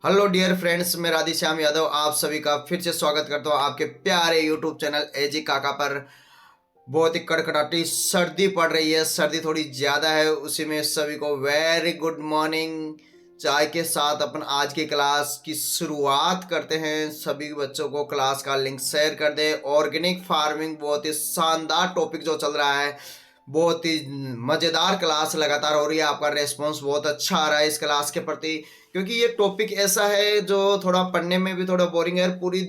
Hello dear friends, मैं राधेश्याम यादव आप सभी का फिर से स्वागत करता हूँ आपके प्यारे यूट्यूब चैनल एजी काका पर। बहुत ही कड़कड़ाटी सर्दी पड़ रही है, सर्दी थोड़ी ज़्यादा है, उसी में सभी को वेरी गुड मॉर्निंग। चाय के साथ अपन आज की क्लास की शुरुआत करते हैं। सभी बच्चों को क्लास का लिंक शेयर कर दे। ऑर्गेनिक फार्मिंग बहुत ही शानदार टॉपिक जो चल रहा है, बहुत ही मज़ेदार क्लास लगातार हो रही है। आपका रेस्पॉन्स बहुत अच्छा आ रहा है इस क्लास के प्रति, क्योंकि ये टॉपिक ऐसा है जो थोड़ा पढ़ने में भी थोड़ा बोरिंग है। पूरी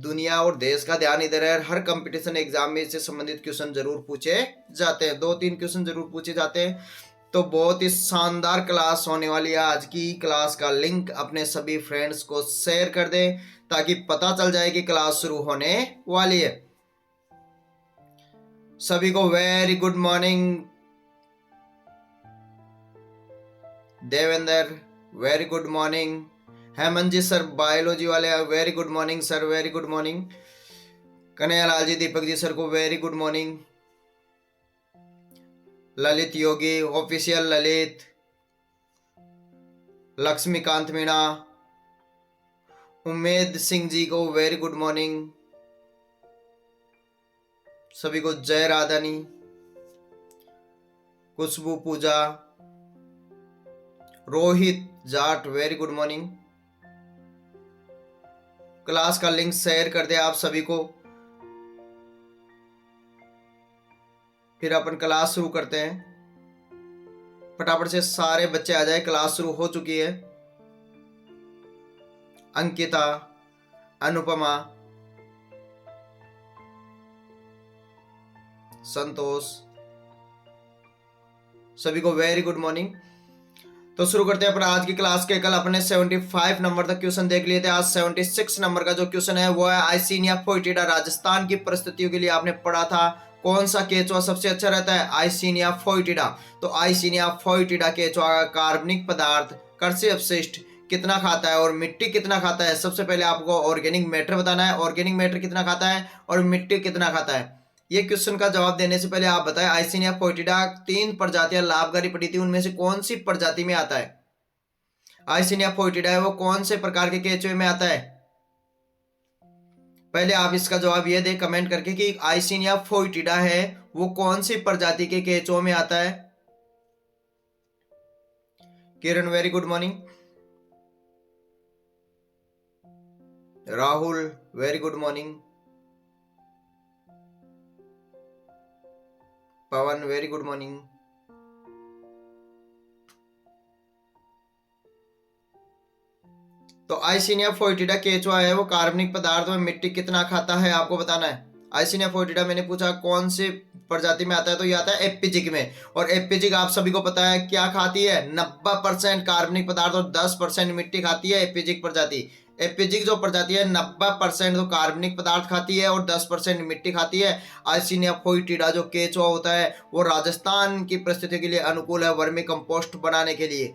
दुनिया और देश का ध्यान इधर है। हर कंपटीशन एग्जाम में इससे संबंधित क्वेश्चन जरूर पूछे जाते हैं, 2-3 क्वेश्चन जरूर पूछे जाते हैं। तो बहुत ही शानदार क्लास होने वाली है। आज की क्लास का लिंक अपने सभी फ्रेंड्स को शेयर कर दे ताकि पता चल जाए कि क्लास शुरू होने वाली है। सभी को very good morning. Devendra very good morning. Hemant ji sir biology वाले very good morning sir, very good morning. Kanhaiyalal ji Deepak ji sir को very good morning. Lalit Yogi official Lalit, Laxmikant Meena, Umed Singh ji को वेरी गुड मॉर्निंग। सभी को जय राधानी। Khushboo Pooja, Rohit Jat very good morning. Class का लिंक शेयर कर दे आप सभी को, फिर अपन क्लास शुरू करते हैं। फटाफट से सारे बच्चे आ जाए, क्लास शुरू हो चुकी है। अंकिता, अनुपमा, संतोष, सभी को वेरी गुड मॉर्निंग। तो शुरू करते हैं अपन आज की क्लास के। कल अपने 75 नंबर तक क्वेश्चन देख लिए थे। आज 76 नंबर का जो क्वेश्चन है वो है आइसिनिया फोइटिडा। राजस्थान की परिस्थितियों के लिए आपने पढ़ा था कौन सा केचुआ सबसे अच्छा रहता है? आइसिनिया फोइटिडा। तो आइसिनिया फोइटिडा केचुआ का कार्बनिक पदार्थ कृषि अपशिष्ट कितना खाता है और मिट्टी कितना खाता है? सबसे पहले आपको ऑर्गेनिक मैटर बताना है, ऑर्गेनिक मैटर कितना खाता है और मिट्टी कितना खाता है। ये क्वेश्चन का जवाब देने से पहले आप बताएं, आइसिनिया फोइटिडा 3 प्रजातियां लाभकारी पड़ी थी, उनमें से कौन सी प्रजाति में आता है? आइसिनिया फोइटिडा है वो कौन से प्रकार के केचुए में आता है? पहले आप इसका जवाब ये दें कमेंट करके कि आइसिनिया फोइटिडा है वो कौन सी प्रजाति के केचुओं में आता है। Kiran very good morning. Rahul very good morning. Pawan very good morning. तो आइसिनिया फोइटिडा केचुआ है वो कार्बनिक पदार्थ में मिट्टी कितना खाता है आपको बताना है। आइसिनिया फोइटिडा मैंने पूछा कौन से प्रजाति में आता है, तो ये आता है एपिजिक में। और एपिजिक आप सभी को पता है क्या खाती है? 90% कार्बनिक पदार्थ और 10% मिट्टी खाती है एपिजिक प्रजाति। एपिजिक जो प्रजाति है 90% तो कार्बनिक पदार्थ खाती है और 10% मिट्टी खाती है। आइसिनिया फोइटिडा जो केचुआ होता है वो राजस्थान की परिस्थिति के लिए अनुकूल है वर्मी कंपोस्ट बनाने के लिए।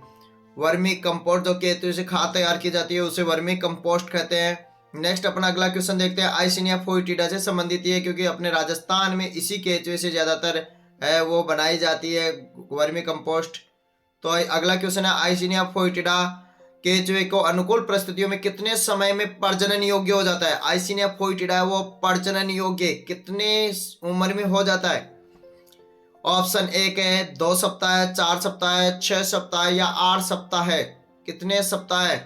वर्मी कंपोस्ट जो केचुए से खाद तैयार की जाती है उसे वर्मी कंपोस्ट कहते हैं। नेक्स्ट अपना अगला क्वेश्चन देखते हैं। आइसिनिया फोइटिडा से संबंधित है क्योंकि अपने राजस्थान में इसी केचुए से ज्यादातर है वो बनाई जाती है वर्मी कंपोस्ट। तो अगला क्वेश्चन है आइसिनिया फोइटिडा केचुए को अनुकूल परिस्थितियों में कितने समय में प्रजनन योग्य हो जाता है? आइसिनिया फोइटिडा है वो प्रजनन योग्य कितने उम्र में हो जाता है? ऑप्शन एक है 2 सप्ताह है, 4 सप्ताह है, 6 सप्ताह है या 8 सप्ताह है। कितने सप्ताह है?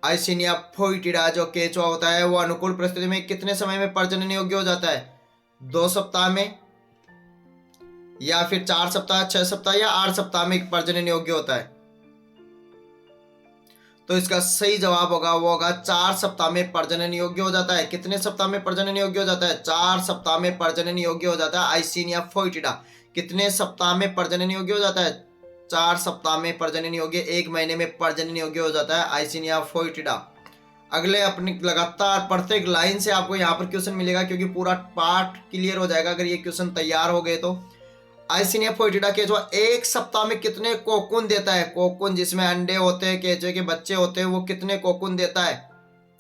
आइसिनिया फोइटिडा जो केचुआ होता है वो अनुकूल परिस्थिति में कितने समय में प्रजनन योग्य हो जाता है? 2 सप्ताह में या फिर 4 सप्ताह, 6 सप्ताह या 8 सप्ताह में प्रजनन योग्य होता है। तो इसका सही जवाब होगा वो होगा 4 सप्ताह में प्रजनन योग्य हो जाता है। कितने सप्ताह में प्रजनन योग्य हो जाता है? 4 सप्ताह में प्रजनन योग्य हो जाता है आइसिनिया फोइटिडा। कितने सप्ताह में प्रजनन योग्य हो जाता है? 4 सप्ताह में प्रजनन योग्य, 1 महीने में प्रजनन योग्य हो जाता है आइसिनिया फोइटिडा। अगले अपनी लगातार प्रत्येक लाइन से आपको यहाँ पर क्वेश्चन मिलेगा क्योंकि पूरा पार्ट क्लियर हो जाएगा अगर ये क्वेश्चन तैयार हो गए तो। आइसिनिया फोइटिडा केचुआ 1 सप्ताह में कितने कोकून देता है? कोकून जिसमें अंडे होते हैं, केचुए के बच्चे होते हैं, वो कितने कोकून देता है?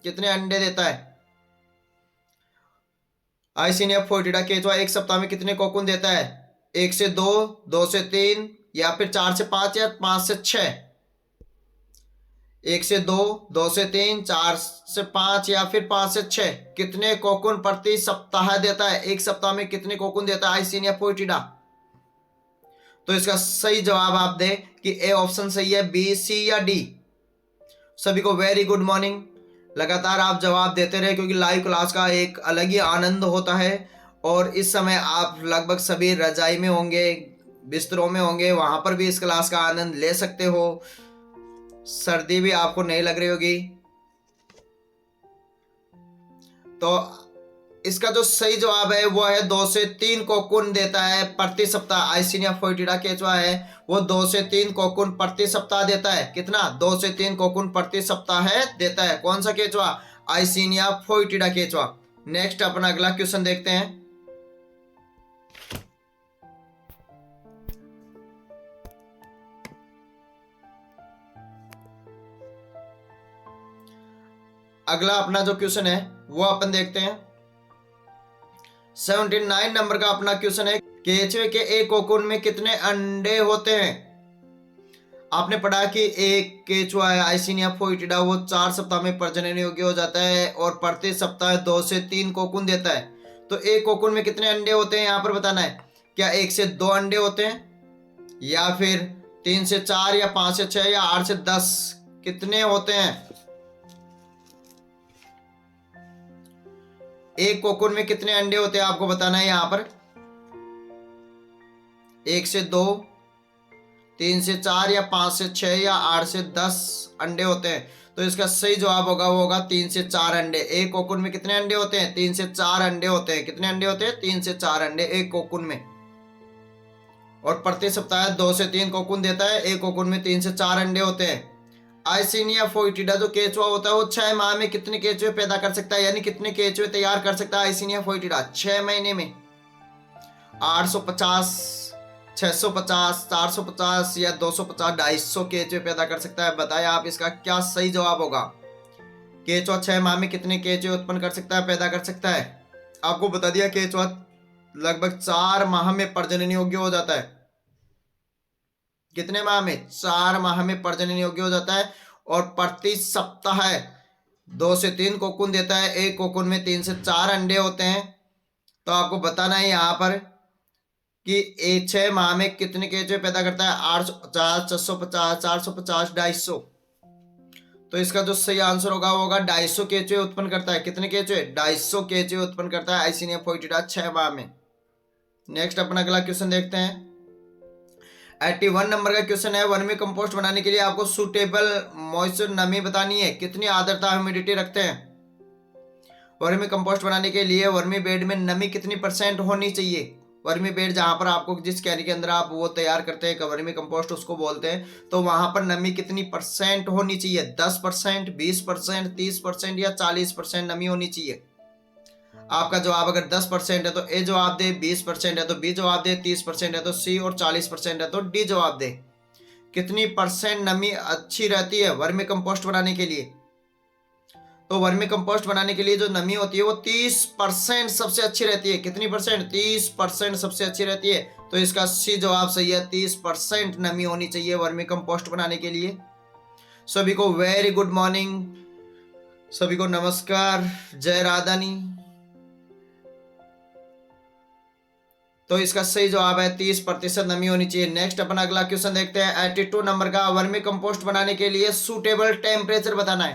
कितने अंडे देता है? आइसिनिया फोइटिडा केचुआ 1 सप्ताह में कितने कोकून देता है? 1 से 2, 2 से 3 या फिर 4 से 5 या 5 से 6? 1 से 2, 2 से 3, 4 से 5 या फिर 5 से 6 कितने कोकून प्रति सप्ताह देता है? एक सप्ताह में कितने कोकून देता है आइसिनिया फोइटिडा? तो इसका सही जवाब आप दें कि ए ऑप्शन सही है, बी, सी या डी। सभी को वेरी गुड मॉर्निंग। लगातार आप जवाब देते रहे क्योंकि लाइव क्लास का एक अलग ही आनंद होता है और इस समय आप लगभग सभी रजाई में होंगे, बिस्तरों में होंगे, वहां पर भी इस क्लास का आनंद ले सकते हो। सर्दी भी आपको नहीं लग रही होगी। तो इसका जो सही जवाब है वो है 2 से 3 कोकून देता है प्रति सप्ताह। आइसिनिया फोइटिडा केचुआ है वो 2 से 3 कोकून प्रति सप्ताह देता है। कितना? 2 से 3 कोकून प्रति सप्ताह है देता है। कौन सा केचुआ? आइसिनिया फोइटिडा केचुआ। नेक्स्ट अपना अगला क्वेश्चन देखते हैं। अगला अपना जो क्वेश्चन है वो अपन देखते हैं। 79 नंबर का अपना क्वेश्चन है, केचुए के एक कोकून में कितने अंडे होते हैं? आपने पढ़ा कि एक केचुआ है आइसिनिया फोइटिडा वो 4 सप्ताह में प्रजनन योग्य हो जाता है और प्रति सप्ताह 2 से 3 कोकून देता है। तो एक कोकून में कितने अंडे होते हैं यहाँ पर बताना है। क्या 1 से 2 अंडे होते हैं या फिर 3 से 4 या 5 से 6 या 8 से 10 कितने होते हैं? एक कोकून में कितने अंडे होते हैं आपको बताना है यहाँ पर। 1 से 2, 3 से 4 या 5 से 6 या 8 से 10 अंडे होते हैं। तो इसका सही जवाब होगा वो होगा 3 से 4 अंडे। एक कोकून में कितने अंडे होते हैं? 3 से 4 अंडे होते हैं। कितने अंडे होते हैं? 3 से 4 अंडे एक कोकून में। और प्रति सप्ताह 2 से 3 कोकून देता है। एक कोकून में 3 से 4 अंडे होते हैं। आइसिनिया फोइटिडा जो केचुआ होता है वो 6 माह में कितने केचुए पैदा कर सकता है, यानी कितने केचुए तैयार कर सकता है आइसिनिया फोइटिडा 6 महीने में? 850, 650, 450 या 250, 250 केचुए पैदा कर सकता है। बताइए आप इसका क्या सही जवाब होगा। केचुआ 6 माह में कितने केचुए उत्पन्न कर सकता है, पैदा कर सकता है? आपको बता दिया केचुआ लगभग 4 माह में प्रजनन योग्य हो जाता है। कितने माह में? 4 माह में प्रजनन योग्य हो जाता है और प्रति सप्ताह 2 से 3 कोकून देता है। एक कोकून में 3 से 4 अंडे होते हैं। तो आपको बताना है यहाँ पर कि 6 माह में कितने केचुए पैदा करता है। 850, 650, 450, 250। तो इसका जो सही आंसर होगा वो होगा 250 केचुए उत्पन्न करता है। कितने केचुए? 250 केचुए उत्पन्न करता है आइसिनिया फोइटिडा 6 माह में। नेक्स्ट अपना अगला क्वेश्चन देखते हैं। 81 नंबर का क्वेश्चन है, वर्मी कंपोस्ट बनाने के लिए आपको सूटेबल मॉइस्चर नमी बतानी है। कितनी आर्द्रता ह्यूमिडिटी रखते हैं? वर्मी कंपोस्ट बनाने के लिए वर्मी बेड में नमी कितनी % होनी चाहिए? वर्मी बेड जहां पर आपको जिस कैरी के अंदर आप वो तैयार करते हैं वर्मी कंपोस्ट उसको बोलते हैं, तो वहां पर नमी कितनी % होनी चाहिए? 10%, 20%, 30% या 40% नमी होनी चाहिए? आपका जवाब अगर 10% है तो ए जवाब दे, 20% है तो बी जवाब दे, 30% है तो सी और 40% है तो डी जवाब दे। कितनी % नमी अच्छी रहती है वर्मी कंपोस्ट बनाने के लिए? तो वर्मी कंपोस्ट बनाने के लिए जो नमी होती है वो 30% सबसे अच्छी रहती है। कितनी %? 30% सबसे अच्छी रहती है। तो इसका सी जवाब सही है, 30% नमी होनी चाहिए वर्मी कंपोस्ट बनाने के लिए। सभी को वेरी गुड मॉर्निंग, सभी को नमस्कार, जय राधानी। तो इसका सही जवाब है 30% नमी होनी चाहिए। नेक्स्ट अपन अगला क्वेश्चन देखते हैं। 82 नंबर का, वर्मी कंपोस्ट बनाने के लिए सूटेबल टेम्परेचर बताना है।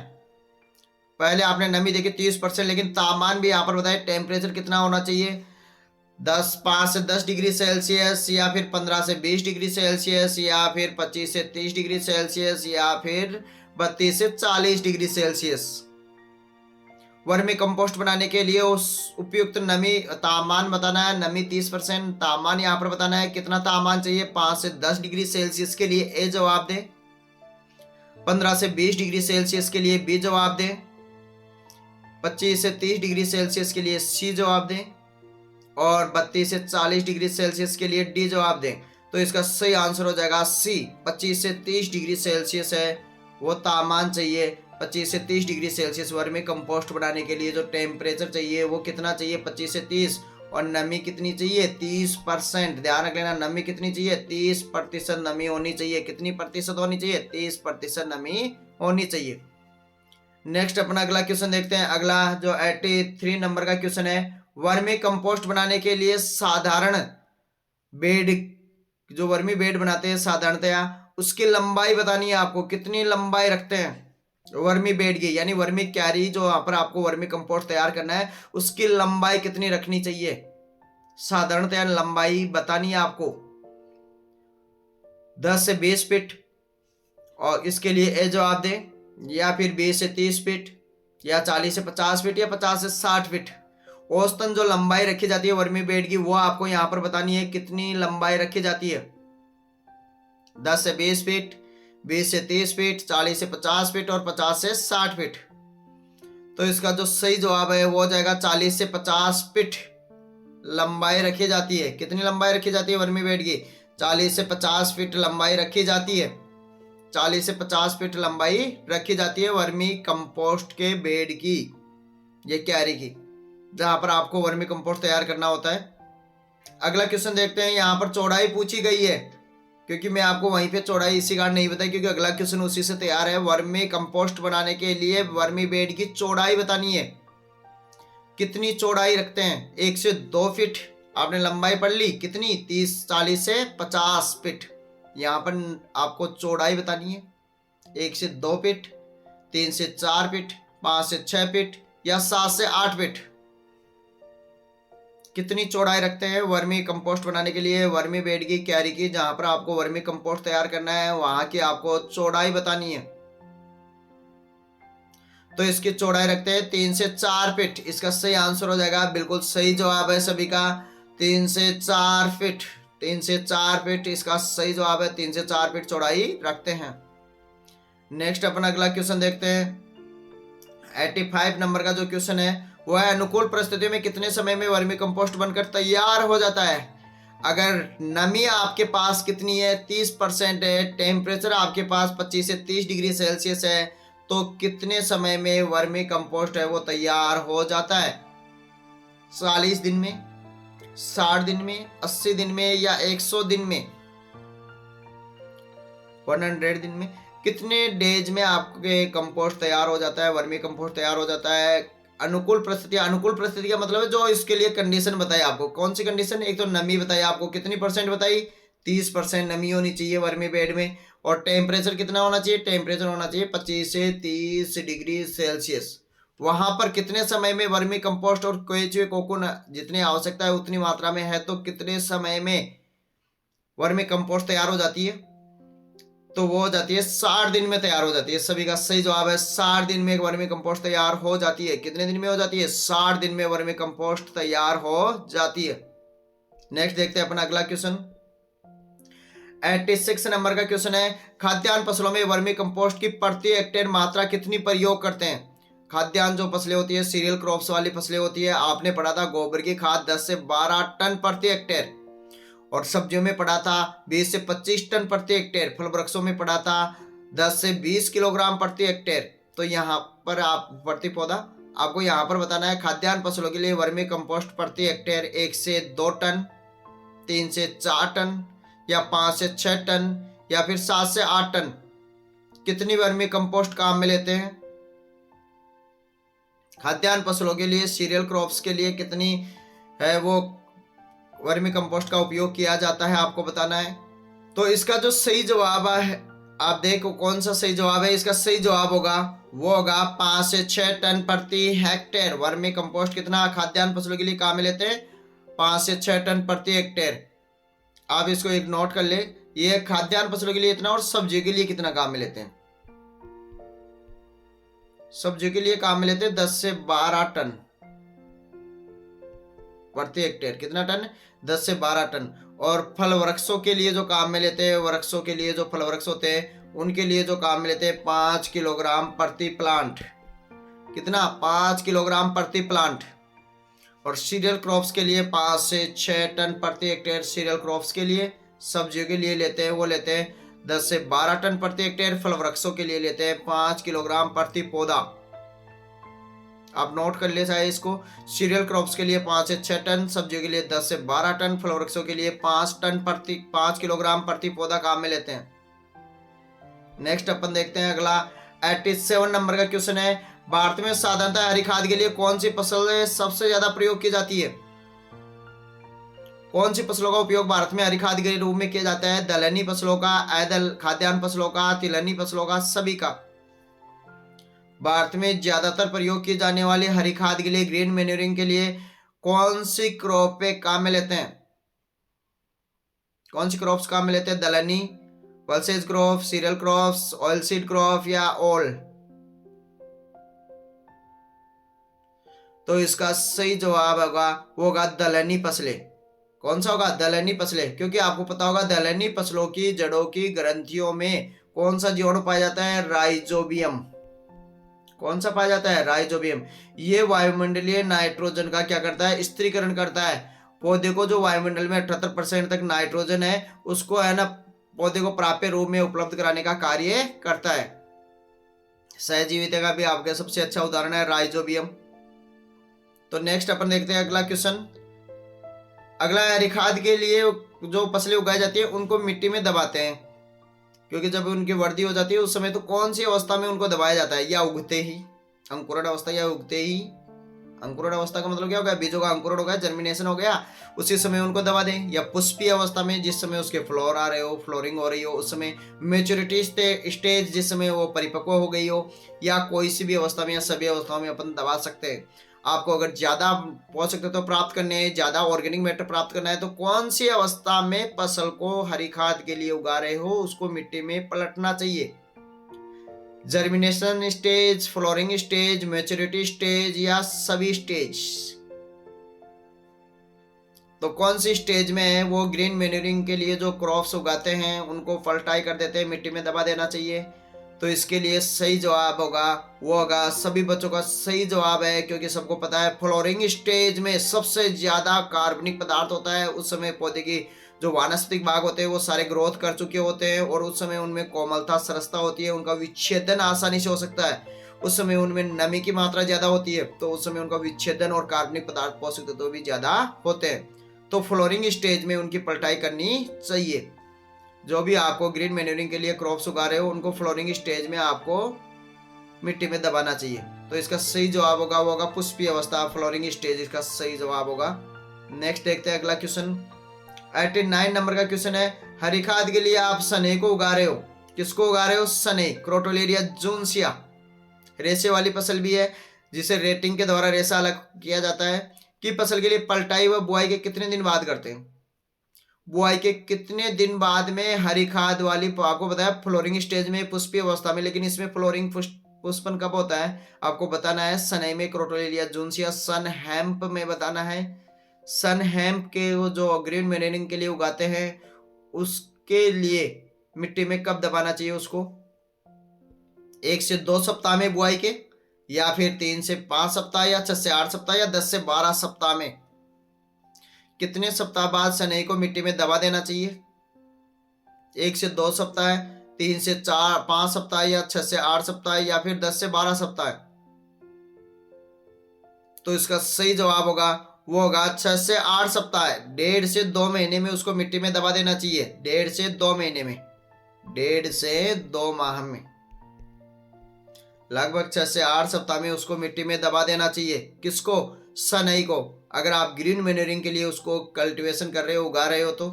पहले आपने नमी देखी 30%, लेकिन तापमान भी यहाँ पर बताए। टेम्परेचर कितना होना चाहिए? 5 से 10 डिग्री सेल्सियस या फिर 15 से 20 डिग्री सेल्सियस या फिर 25 से 30 डिग्री सेल्सियस या फिर 32 से 40 डिग्री सेल्सियस। वर्मी कंपोस्ट बनाने के लिए उस उपयुक्त नमी तापमान बताना है। नमी 30%, तापमान यहाँ पर बताना है कितना तापमान चाहिए। 5 से 10 डिग्री सेल्सियस के लिए ए जवाब दे, 15 से 20 डिग्री सेल्सियस के लिए बी जवाब दे, 25 से 30 डिग्री सेल्सियस के लिए सी जवाब दे और 32 से 40 डिग्री सेल्सियस के लिए डी जवाब दे। तो इसका सही आंसर हो जाएगा सी, 25 से 30 डिग्री सेल्सियस है वो तापमान चाहिए। 25 से 30 डिग्री सेल्सियस वर्मी कंपोस्ट बनाने के लिए जो टेम्परेचर चाहिए वो कितना चाहिए? 25 से 30। और नमी कितनी चाहिए 30%। ध्यान रख लेना, नमी कितनी चाहिए 30% नमी होनी चाहिए। कितनी प्रतिशत होनी चाहिए 30% नमी होनी चाहिए। नेक्स्ट अपना अगला क्वेश्चन देखते हैं। अगला जो 83 नंबर का क्वेश्चन है, वर्मी कंपोस्ट बनाने के लिए साधारण बेड, जो वर्मी बेड बनाते हैं साधारणतया, उसकी लंबाई बतानी है आपको। कितनी लंबाई रखते हैं वर्मी बेड की, यानी वर्मी क्यारी जो वहां पर आपको वर्मी कंपोस्ट तैयार करना है उसकी लंबाई कितनी रखनी चाहिए, साधारणतया लंबाई बतानी है आपको। 10 से 20 फीट, और इसके लिए ए जवाब दे, या फिर 20 से 30 फीट, या 40 से 50 फीट, या 50 से 60 फीट। औसतन जो लंबाई रखी जाती है वर्मी बेड की वो आपको यहां पर बतानी है कितनी लंबाई रखी जाती है। 10 से 20 फीट, 20 से 30 फीट, 40 से 50 फीट और 50 से 60 फीट। तो इसका जो सही जवाब है वो हो जाएगा 40 से 50 फीट लंबाई रखी जाती है। कितनी लंबाई रखी जाती है वर्मी बेड की, 40 से 50 फीट लंबाई रखी जाती है। 40 से 50 फीट लंबाई रखी जाती है वर्मी कंपोस्ट के बेड की, ये क्यारी की, जहां पर आपको वर्मी कंपोस्ट तैयार करना होता है। अगला क्वेश्चन देखते हैं। यहां पर चौड़ाई पूछी गई है, क्योंकि मैं आपको वहीं पे चौड़ाई इसी कारण नहीं बताई, क्योंकि अगला क्वेश्चन उसी से तैयार है। वर्मी कंपोस्ट बनाने के लिए वर्मी बेड की चौड़ाई बतानी है। कितनी चौड़ाई रखते हैं, 1 से 2 फीट। आपने लंबाई पढ़ ली कितनी, 30, 40 से 50 फीट। यहाँ पर आपको चौड़ाई बतानी है, 1 से 2 फीट, 3 से 4 फीट, 5 से 6 फीट, या 7 से 8 फीट। कितनी चौड़ाई रखते हैं वर्मी कंपोस्ट बनाने के लिए वर्मी बेड की क्यारी की, जहां पर आपको वर्मी कंपोस्ट तैयार करना है वहां की आपको चौड़ाई बतानी है। तो इसकी चौड़ाई रखते हैं 3 से 4 फीट। इसका सही आंसर हो जाएगा, बिल्कुल सही जवाब है सभी का, 3 से 4 फीट। 3 से 4 फीट इसका सही जवाब है, 3 से 4 फीट चौड़ाई रखते हैं। नेक्स्ट अपन अगला क्वेश्चन देखते हैं। 85 नंबर का जो क्वेश्चन है वह है, अनुकूल परिस्थितियों में कितने समय में वर्मी कंपोस्ट बनकर तैयार हो जाता है। अगर नमी आपके पास कितनी है 30% है, टेम्परेचर आपके पास 25 से 30 डिग्री सेल्सियस है, तो कितने समय में वर्मी कंपोस्ट है वो तैयार हो जाता है। 40 दिन में, 60 दिन में, 80 दिन में, या 100 दिन में, 100 दिन में। कितने डेज में आपके कंपोस्ट तैयार हो जाता है, वर्मी कंपोस्ट तैयार हो जाता है। अनुकूल परिस्थिति, अनुकूल परिस्थिति का मतलब है जो इसके लिए कंडीशन बताई आपको। कौन सी कंडीशन, एक तो नमी बताई आपको, कितनी परसेंट बताई, 30% नमी होनी चाहिए वर्मी बेड में। और टेम्परेचर कितना होना चाहिए, टेम्परेचर होना चाहिए 25 से 30 डिग्री सेल्सियस। वहां पर कितने समय में वर्मी कंपोस्ट और केचुए कोकून जितनी आवश्यकता है उतनी मात्रा में है, तो कितने समय में वर्मी कंपोस्ट तैयार हो जाती है, तो वो हो जाती है 60 दिन में तैयार हो जाती है। सभी का सही जवाब है, 60 दिन में वर्मी कंपोस्ट तैयार हो जाती है। कितने दिन में हो जाती है, 60 दिन में वर्मी कंपोस्ट तैयार हो जाती है। नेक्स्ट देखते हैं अपना अगला क्वेश्चन। 86 नंबर का क्वेश्चन है, खाद्यान्न फसलों में वर्मी कंपोस्ट की प्रति हेक्टेयर मात्रा कितनी प्रयोग करते हैं। खाद्यान्न जो फसलें होती है, सीरियल क्रॉप्स वाली फसलें होती है, आपने पढ़ा था गोबर की खाद 10 से 12 टन प्रति हेक्टेयर, और सब्जियों में पढ़ा था 20 से 25 टन प्रति हेक्टेयर, फल वृक्षों में पढ़ा था 10 से 20 किलोग्राम प्रति हेक्टेयर। तो यहाँ पर आप प्रति पौधा आपको यहाँ पर बताना है। खाद्यान्न फसलों के लिए वर्मी कंपोस्ट प्रति हेक्टेयर 1 से 2 टन, 3 से 4 टन, या 5 से 6 टन, या फिर 7 से 8 टन। कितनी वर्मी कंपोस्ट काम में लेते हैं खाद्यान्न फसलों के लिए, सीरियल क्रॉप्स के लिए कितनी है वो वर्मी कंपोस्ट का उपयोग किया जाता है, आपको बताना है। तो इसका जो सही जवाब है, आप देखो कौन सा सही जवाब है। इसका सही जवाब होगा वो होगा 5 से 6 टन प्रति हेक्टेयर। वर्मी कंपोस्ट कितना खाद्यान्न फसलों के लिए काम में लेते हैं, 5 से 6 टन प्रति हेक्टेयर। आप इसको एक नोट कर ले, ये खाद्यान्न फसलों के लिए इतना, और सब्जियों के लिए कितना काम में लेते हैं। सब्जियों के लिए काम में लेते हैं 10 से 12 टन प्रति हेक्टेयर। कितना टन, 10 से 12 टन। और फल वृक्षों के लिए जो काम में लेते हैं, वृक्षों के लिए जो फल वृक्ष होते हैं उनके लिए जो काम में लेते हैं 5 किलोग्राम प्रति प्लांट। कितना, 5 किलोग्राम प्रति प्लांट। और सीरियल क्रॉप्स के लिए 5 से 6 टन प्रति हेक्टेयर सीरियल क्रॉप्स के लिए। सब्जियों के लिए लेते हैं, वो लेते हैं 10 से 12 टन प्रति हेक्टेयर। फल वृक्षों के लिए लेते हैं 5 किलोग्राम प्रति पौधा। आप नोट कर ले चाहे इसको। सीरियल क्रॉप्स के लिए 5 से 6 टन, सब्जियों के लिए 10 से 12 टन, फल वृक्षों के लिए 5 किलोग्राम प्रति पौधा काम में लेते हैं। नेक्स्ट अपन देखते हैं अगला 87 नंबर का क्वेश्चन है, भारत में साधारणतः हरी खाद के लिए कौन सी फसल सबसे ज्यादा प्रयोग की जाती है? कौन सी फसलों का उपयोग भारत में हरी खाद के रूप में किया जाता है? दलहनी फसलों का, ऐदल खाद्यान्न फसलों का, तिलहनी फसलों का, सभी का। भारत में ज्यादातर प्रयोग की जाने वाली हरी खाद के लिए, ग्रीन मैन्योरिंग के लिए कौन सी क्रॉप काम में लेते हैं? कौन सी क्रॉप्स काम में लेते हैं? दलहनी, pulses crop, cereal crops, oil seed crop या ऑल? तो इसका सही जवाब होगा वो होगा दलहनी फसलें। कौन सा होगा? दलहनी फसलें। क्योंकि आपको पता होगा दलहनी फसलों की जड़ों की ग्रंथियों में कौन सा जीवाणु पाया जाता है? राइजोबियम। कौन सा पाया जाता है? राइजोबियम। ये वायुमंडलीय नाइट्रोजन का क्या करता है? स्थिरीकरण करता है। पौधे को जो वायुमंडल में 78% तक नाइट्रोजन है उसको है ना पौधे को प्राप्य रूप में उपलब्ध कराने का कार्य करता है। सहजीविता का भी आपके सबसे अच्छा उदाहरण है राइजोबियम। तो नेक्स्ट अपन देखते हैं अगला क्वेश्चन। अगला हरी खाद के लिए जो फसलें उगाई जाती है उनको मिट्टी में दबाते हैं, क्योंकि जब उनकी वृद्धि हो जाती है उस समय तो कौन सी अवस्था में उनको दबाया जाता है? या उगते ही, अंकुरण अवस्था, या उगते ही। अंकुरण अवस्था का मतलब क्या हो गया? बीजों का अंकुरण हो गया, जर्मिनेशन हो गया, उसी समय उनको दबा दें। या पुष्पीय अवस्था में, जिस समय उसके फ्लोर आ रहे हो, फ्लोरिंग हो रही हो उस समय। मेच्योरिटी स्टेज, जिस समय वो परिपक्व हो गई हो। या कोई सी भी अवस्था में या सभी अवस्थाओं में अपन दबा सकते हैं। आपको अगर ज्यादा पोषक तत्व प्राप्त करने हैं, ज्यादा ऑर्गेनिक मैटर प्राप्त करना है तो कौन सी अवस्था में फसल को हरी खाद के लिए उगा रहे हो उसको मिट्टी में पलटना चाहिए? Germination stage, flooring stage, maturity stage या सभी स्टेज? तो कौन सी स्टेज में है वो ग्रीन मैन्योरिंग के लिए जो क्रॉप्स उगाते हैं उनको फर्टाइल कर देते हैं, मिट्टी में दबा देना चाहिए? तो इसके लिए सही जवाब होगा वो होगा, सभी बच्चों का सही जवाब है, क्योंकि सबको पता है फ्लोरिंग स्टेज में सबसे ज्यादा कार्बनिक पदार्थ होता है। उस समय पौधे की जो वानस्पतिक भाग होते हैं वो सारे ग्रोथ कर चुके होते हैं और उस समय उनमें कोमलता, सरसता होती है, उनका विच्छेदन आसानी से हो सकता है। उस समय उनमें नमी की मात्रा ज्यादा होती है तो उस समय उनका विच्छेदन और कार्बनिक पदार्थ, पोषक तत्व भी ज्यादा होते हैं। तो फ्लोरिंग स्टेज में उनकी पलटाई करनी चाहिए। जो भी आपको ग्रीन मैन्योरिंग के लिए क्रॉप्स उगा रहे हो उनको फ्लोरिंग स्टेज में आपको मिट्टी में दबाना चाहिए। तो इसका सही जवाब होगा वो होगा पुष्पीय अवस्था, फ्लोरिंग स्टेज इसका सही जवाब होगा। नेक्स्ट देखते हैं अगला क्वेश्चन। 89 नंबर का क्वेश्चन है, हरी खाद के लिए आप सने को उगा रहे हो। किसको उगा रहे हो? सने, क्रोटोलेरिया जूनसिया। रेशे वाली फसल भी है जिसे रेटिंग के द्वारा रेशा अलग किया जाता है। कि फसल के लिए पलटाई व बुआई के कितने दिन बाद करते हैं? बुआई के कितने दिन बाद में हरी खाद वाली, आपको बताया फ्लोरिंग स्टेज में, पुष्पीय अवस्था में, लेकिन इसमें फ्लोरिंग पुष्पन कब होता है आपको बताना है। सनई में, क्रोटोलेरिया जूनसिया, सन हेम्प में बताना है। सन हेम्प के वो जो ग्रीन मैन्योरिंग के लिए उगाते हैं उसके लिए मिट्टी में कब दबाना चाहिए उसको? 1 से 2 सप्ताह में बुआई के, या फिर 3 से 5 सप्ताह, या 6 से 8 सप्ताह, या 10 से 12 सप्ताह में? कितने सप्ताह बाद सनई को मिट्टी में दबा देना चाहिए? 1 से 2 सप्ताह, 3 से 4 5 सप्ताह, या 6 से 8 सप्ताह, या फिर 10 से 12 सप्ताह? तो इसका सही जवाब होगा वो होगा 6 से 8 सप्ताह। 1.5 से 2 महीने में उसको मिट्टी में दबा देना चाहिए। 1.5 से 2 महीने में, 1.5 से 2 माह में, लगभग 6 से 8 सप्ताह में उसको मिट्टी में दबा देना चाहिए। किसको? सनई को। अगर आप ग्रीन मैन्योरिंग के लिए उसको कल्टीवेशन कर रहे हो, उगा रहे हो तो।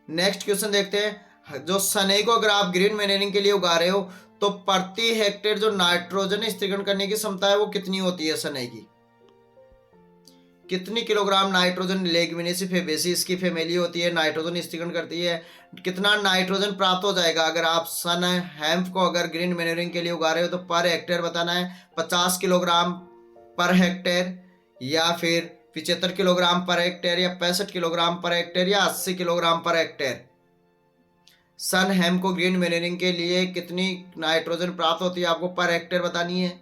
नेक्स्ट क्वेश्चन देखते हैं। जो सनई को अगर आप ग्रीन मैन्योरिंग के लिए उगा रहे हो तो प्रति हेक्टेयर जो नाइट्रोजन स्थिरीकरण करने की क्षमता है वो कितनी होती है सनई की? कितनी किलोग्राम नाइट्रोजन, लेग्युमिनेसी फेबेसी इसकी फैमिली होती है, नाइट्रोजन स्थिरीकरण करती है? कितना नाइट्रोजन प्राप्त हो जाएगा अगर आप सन हेम्प को अगर ग्रीन मैन्योरिंग के लिए उगा रहे हो? तो पर हेक्टेयर बताना है 50 किलोग्राम पर हेक्टेयर, या फिर 75 किलोग्राम पर हेक्टेयर, या 65 किलोग्राम पर हेक्टेयर, या 80 किलोग्राम पर हेक्टेयर? सन हेम्प को ग्रीन मैन्योरिंग के लिए कितनी नाइट्रोजन प्राप्त होती है आपको पर हेक्टेयर बतानी है।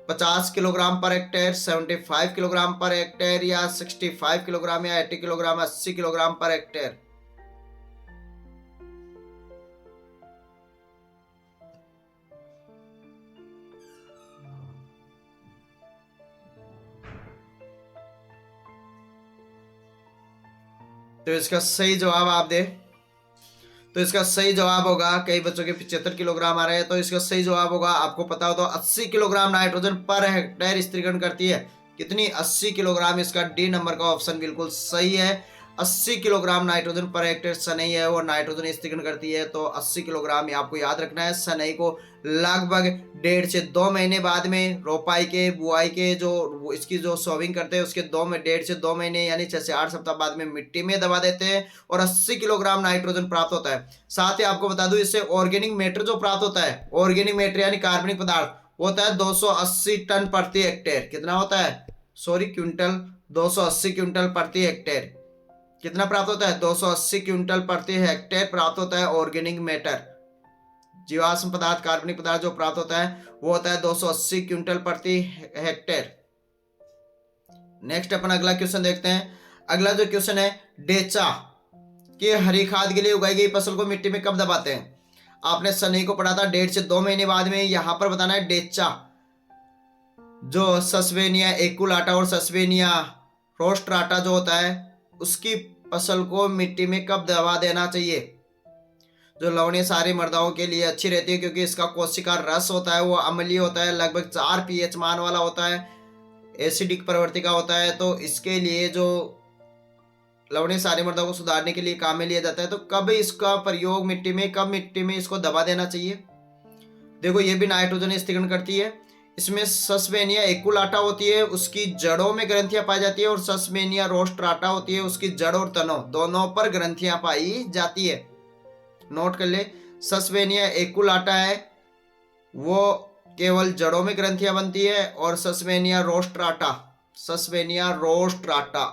50 kilogram per hectare, 75 kilogram per hectare, या 65 किलोग्राम, या 80 किलोग्राम, 80 किलोग्राम पर हेक्टेयर? तो इसका सही जवाब आप दे। तो इसका सही जवाब होगा, कई बच्चों के 75 किलोग्राम आ रहे हैं, तो इसका सही जवाब होगा, आपको पता हो तो 80 किलोग्राम नाइट्रोजन पर हेक्टेयर स्त्रीकरण करती है। कितनी? 80 किलोग्राम। इसका डी नंबर का ऑप्शन बिल्कुल सही है। 80 किलोग्राम नाइट्रोजन पर हेक्टेयर सनई है, वो नाइट्रोजन स्त्रीकरण करती है। तो 80 किलोग्राम आपको याद रखना है। सनई को लगभग 1.5 से 2 महीने बाद में रोपाई के, बुआई के, जो इसकी जो सोविंग करते हैं उसके 1.5 से 2 महीने यानी 6 से 8 सप्ताह बाद में मिट्टी में दबा देते हैं और 80 किलोग्राम नाइट्रोजन प्राप्त होता है। साथ ही आपको बता दूं, इससे ऑर्गेनिक मैटर जो प्राप्त होता है, ऑर्गेनिक मैटर यानी कार्बनिक पदार्थ, होता है 280 टन प्रति हेक्टेयर। कितना होता है? Sorry, quintal. 280 क्विंटल प्रति हेक्टेयर। कितना प्राप्त होता है? 280 क्विंटल प्रति हेक्टेयर प्राप्त होता है ऑर्गेनिक मैटर। जीवाश्म पदार्थ, कार्बनिक पदार्थ जो प्राप्त होता है वो होता है 280 क्विंटल प्रति हेक्टेयर। नेक्स्ट अपन अगला क्वेश्चन देखते हैं। अगला जो क्वेश्चन है, डेचा कि हरी खाद के लिए उगाई गई फसल को मिट्टी में कब दबाते हैं? आपने सनई को पढ़ा था 1.5 से 2 महीने बाद में। यहां पर बताना है डेचा, जो सस्वेनिया एकुलाटा और सस्वेनिया रोस्ट्राटा जो होता है उसकी फसल को मिट्टी में कब दबा देना चाहिए? जो लवणीय सारी मृदाओं के लिए अच्छी रहती है, क्योंकि इसका कोशिका रस होता है वो अम्लीय होता है, लगभग 4 pH मान वाला होता है, एसिडिक प्रवृत्ति का होता है। तो इसके लिए जो लवणीय सारी मृदाओं को सुधारने के लिए काम में लिया जाता है। तो कब इसका प्रयोग मिट्टी में, कब मिट्टी में इसको दबा देना चाहिए? देखो, ये भी नाइट्रोजन स्थिरीकरण करती है। इसमें सस्पेनिया एकुलाटा होती है, उसकी जड़ों में ग्रंथियां पाई जाती है, और सस्पेनिया रोस्ट्राटा होती है, उसकी जड़ और तनों दोनों पर ग्रंथियां पाई जाती है। नोट कर ले, सस्पेनिया एकुलाटा है वो केवल जड़ों में ग्रंथियां बनती है, और सस्पेनिया रोस्ट्राटा, सस्पेनिया रोस्ट्राटा,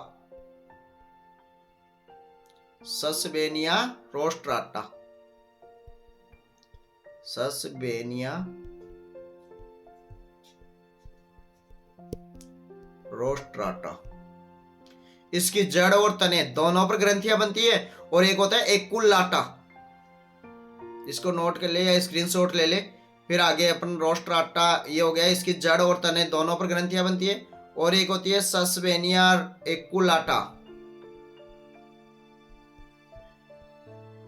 सस्पेनिया रोस्ट्राटा, सस्पेनिया रोस्ट्राटा, इसकी जड़ और तने दोनों पर ग्रंथियां बनती है। और एक होता है एकुलाटा, इसको नोट कर ले या स्क्रीनशॉट ले ले। फिर आगे अपन रोस्ट्राटा ये हो गया, इसकी जड़ और तने दोनों पर ग्रंथियां बनती है। और एक होती है सस्पेनिया एकुलाटा,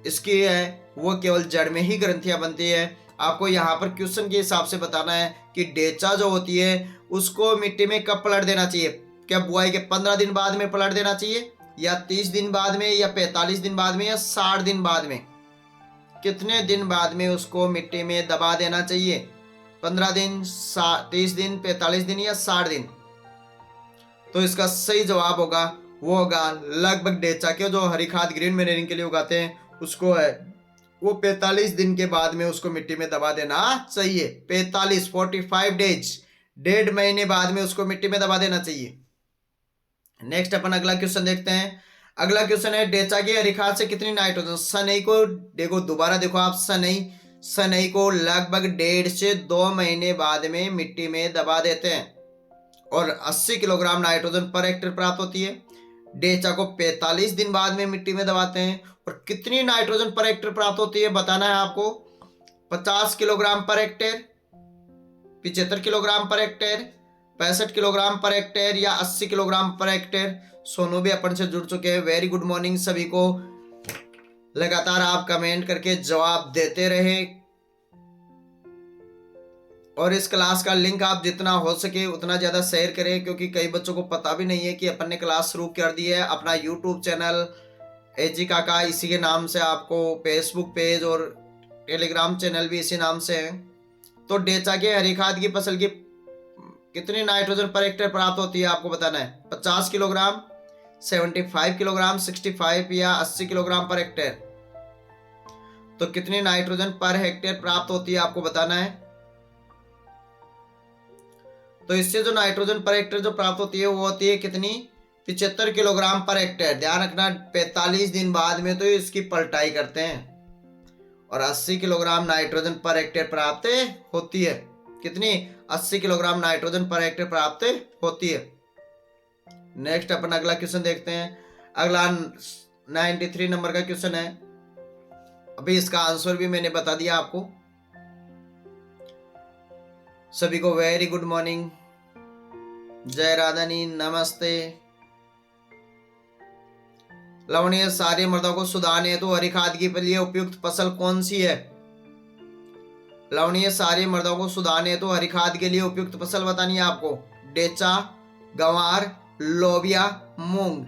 इसकी है वो केवल जड़ में ही ग्रंथियां बनती है। आपको यहाँ पर क्वेश्चन के हिसाब से बताना है कि डेचा जो होती है उसको मिट्टी में कब पलट देना चाहिए? क्या बुआई के 15 दिन बाद में पलट देना चाहिए, या 30 दिन बाद में, या 45 दिन बाद में, या 60 दिन बाद में? कितने दिन बाद में उसको मिट्टी में दबा देना चाहिए? 15 दिन, 30 दिन, 45 दिन या 60 दिन? तो इसका सही जवाब होगा, वो होगा लगभग डेचा के जो हरी खाद ग्रीन मैन्योरिंग के लिए उगाते हैं उसको है वो 45 दिन के बाद में उसको मिट्टी में दबा देना चाहिए। 45 डेज, 1.5 महीने बाद में उसको मिट्टी में दबा देना चाहिए। नेक्स्ट अपन अगला क्वेश्चन देखते हैं। अगला क्वेश्चन है, डेचा की हरी खाद से कितनी नाइट्रोजन? सनई को देखो, दोबारा देखो आप, सनई को लगभग 1.5 से 2 महीने बाद में मिट्टी में दबा देते हैं और 80 किलोग्राम नाइट्रोजन पर हेक्टेयर प्राप्त होती है। डेचा को 45 दिन बाद में मिट्टी में दबाते हैं और कितनी नाइट्रोजन पर हेक्टेयर प्राप्त होती है बताना है आपको। 50 kilogram per hectare, 75 kilogram per hectare, 65 kilogram per hectare या 80 किलोग्राम पर हेक्टेयर। सोनू भी अपन से जुड़ चुके हैं। वेरी गुड मॉर्निंग सभी को। लगातार आप कमेंट करके जवाब देते रहे और इस क्लास का लिंक आप जितना हो सके उतना ज़्यादा शेयर करें, क्योंकि कई बच्चों को पता भी नहीं है कि अपन ने क्लास शुरू कर दी है। अपना यूट्यूब चैनल एजी काका इसी के नाम से, आपको फेसबुक पेज और टेलीग्राम चैनल भी इसी नाम से है। तो डेचा के हरी खाद की फसल की कितनी नाइट्रोजन पर हेक्टेयर प्राप्त होती है आपको बताना है। 50 किलोग्राम, 75 किलोग्राम, 65 या 80 किलोग्राम पर हेक्टेयर। तो कितनी नाइट्रोजन पर हेक्टेयर प्राप्त होती है आपको बताना है। तो इससे जो नाइट्रोजन पर हेक्टेयर जो प्राप्त होती है वो होती है कितनी? 75 किलोग्राम पर हेक्टेयर। ध्यान रखना, 45 दिन बाद में तो इसकी पलटाई करते हैं और 80 किलोग्राम नाइट्रोजन पर हेक्टेयर प्राप्त होती है। कितनी? 80 किलोग्राम नाइट्रोजन पर हेक्टेयर प्राप्त होती है। नेक्स्ट अपन अगला क्वेश्चन देखते हैं। अगला 93 नंबर का क्वेश्चन है। अभी इसका आंसर भी मैंने बता दिया आपको। सभी को वेरी गुड मॉर्निंग, जय राधानी, नमस्ते। लवणीय क्षारीय मृदाओं को सुधारने हेतु हरी खाद के लिए उपयुक्त फसल कौन सी है? लवणीय क्षारीय मृदाओं को सुधारने हेतु हरी खाद के लिए उपयुक्त फसल बतानी है आपको। डेचा, गंवार, लोबिया, मूंग।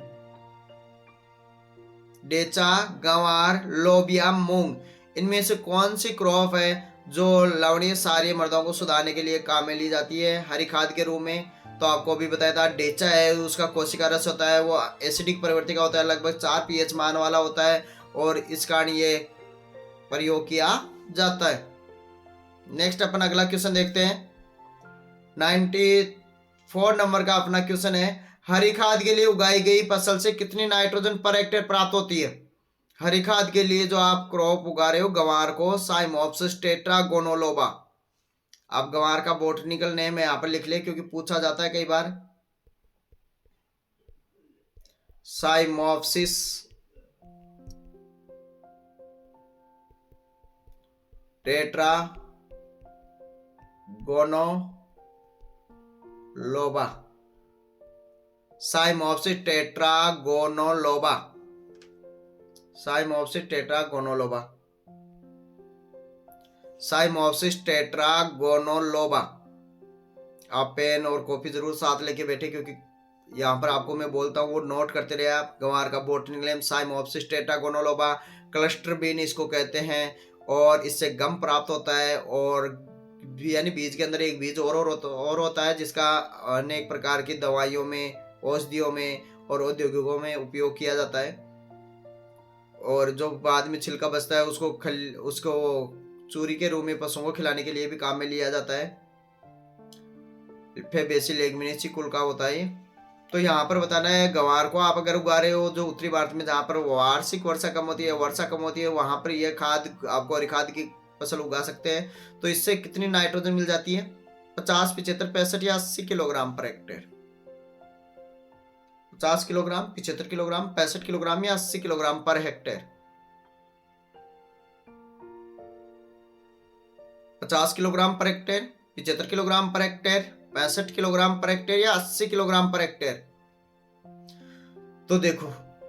डेचा, गंवार, लोबिया, मूंग, इनमें से कौन सी क्रॉप है जो लवणीय क्षारीय मृदाओं को सुधारने के लिए काम में ली जाती है हरी खाद के रूप में? तो आपको भी बताया था, डेचा है, उसका कोशिका रस होता है, वो एसिडिक प्रवृत्ति का होता है, लगभग 4 pH मान वाला होता है और इस कारण ये प्रयोग किया जाता है। नेक्स्ट अपन अगला क्वेश्चन देखते हैं। 94 नंबर का अपना क्वेश्चन है, हरी खाद के लिए उगाई गई फसल से कितनी नाइट्रोजन पर हेक्टेयर प्राप्त होती है? हरी खाद के लिए जो आप क्रॉप उगा रहे हो गंवार को, साइमोप्सिस टेट्रागोनोलोबा। आप गंवार का बोटनिकल नेम है यहाँ पर लिख ले क्योंकि पूछा जाता है कई बार। साइमोप्सिस टेट्रागोनोलोबा। साइमोप्सिस टेट्रागोनोलोबा। साइमोप्सिस टेट्रागोनोलोबा। साइमोप्सिस टेट्रागोनोलोबा। आप पेन और कॉपी जरूर साथ लेके बैठे क्योंकि यहाँ पर आपको मैं बोलता हूँ वो नोट करते रहे आप। गंवार का botanical name Cyamopsis tetragonoloba, cluster bean इसको कहते हैं और इससे गम प्राप्त होता है और यानी बीज के अंदर एक बीज और होता है जिसका अनेक प्रकार की दवाइयों में, औषधियों में और औद्योगिकों में उपयोग किया जाता है और जो बाद में छिलका बचता है उसको चूरी के रूप में पशुओं को खिलाने के लिए भी काम में लिया जाता है। फेबेसी लेगमिनेसी कुल का होता है। तो यहाँ पर बताना है गंवार को आप अगर उगा रहे हो जो उत्तरी भारत में जहाँ पर वार्षिक वर्षा कम होती है, वहाँ पर यह खाद आपको हरी खाद की फसल उगा सकते हैं। तो इससे कितनी नाइट्रोजन मिल जाती है? 50, 75, 65 या 80 kilogram per hectare. 50 kilogram, 75 kilogram, 65 kilogram या 80 kilogram per hectare? 50 kilogram per hectare, 75 kilogram per hectare, 65 kilogram per hectare या 80 किलोग्राम पर हेक्टेयर? तो देखो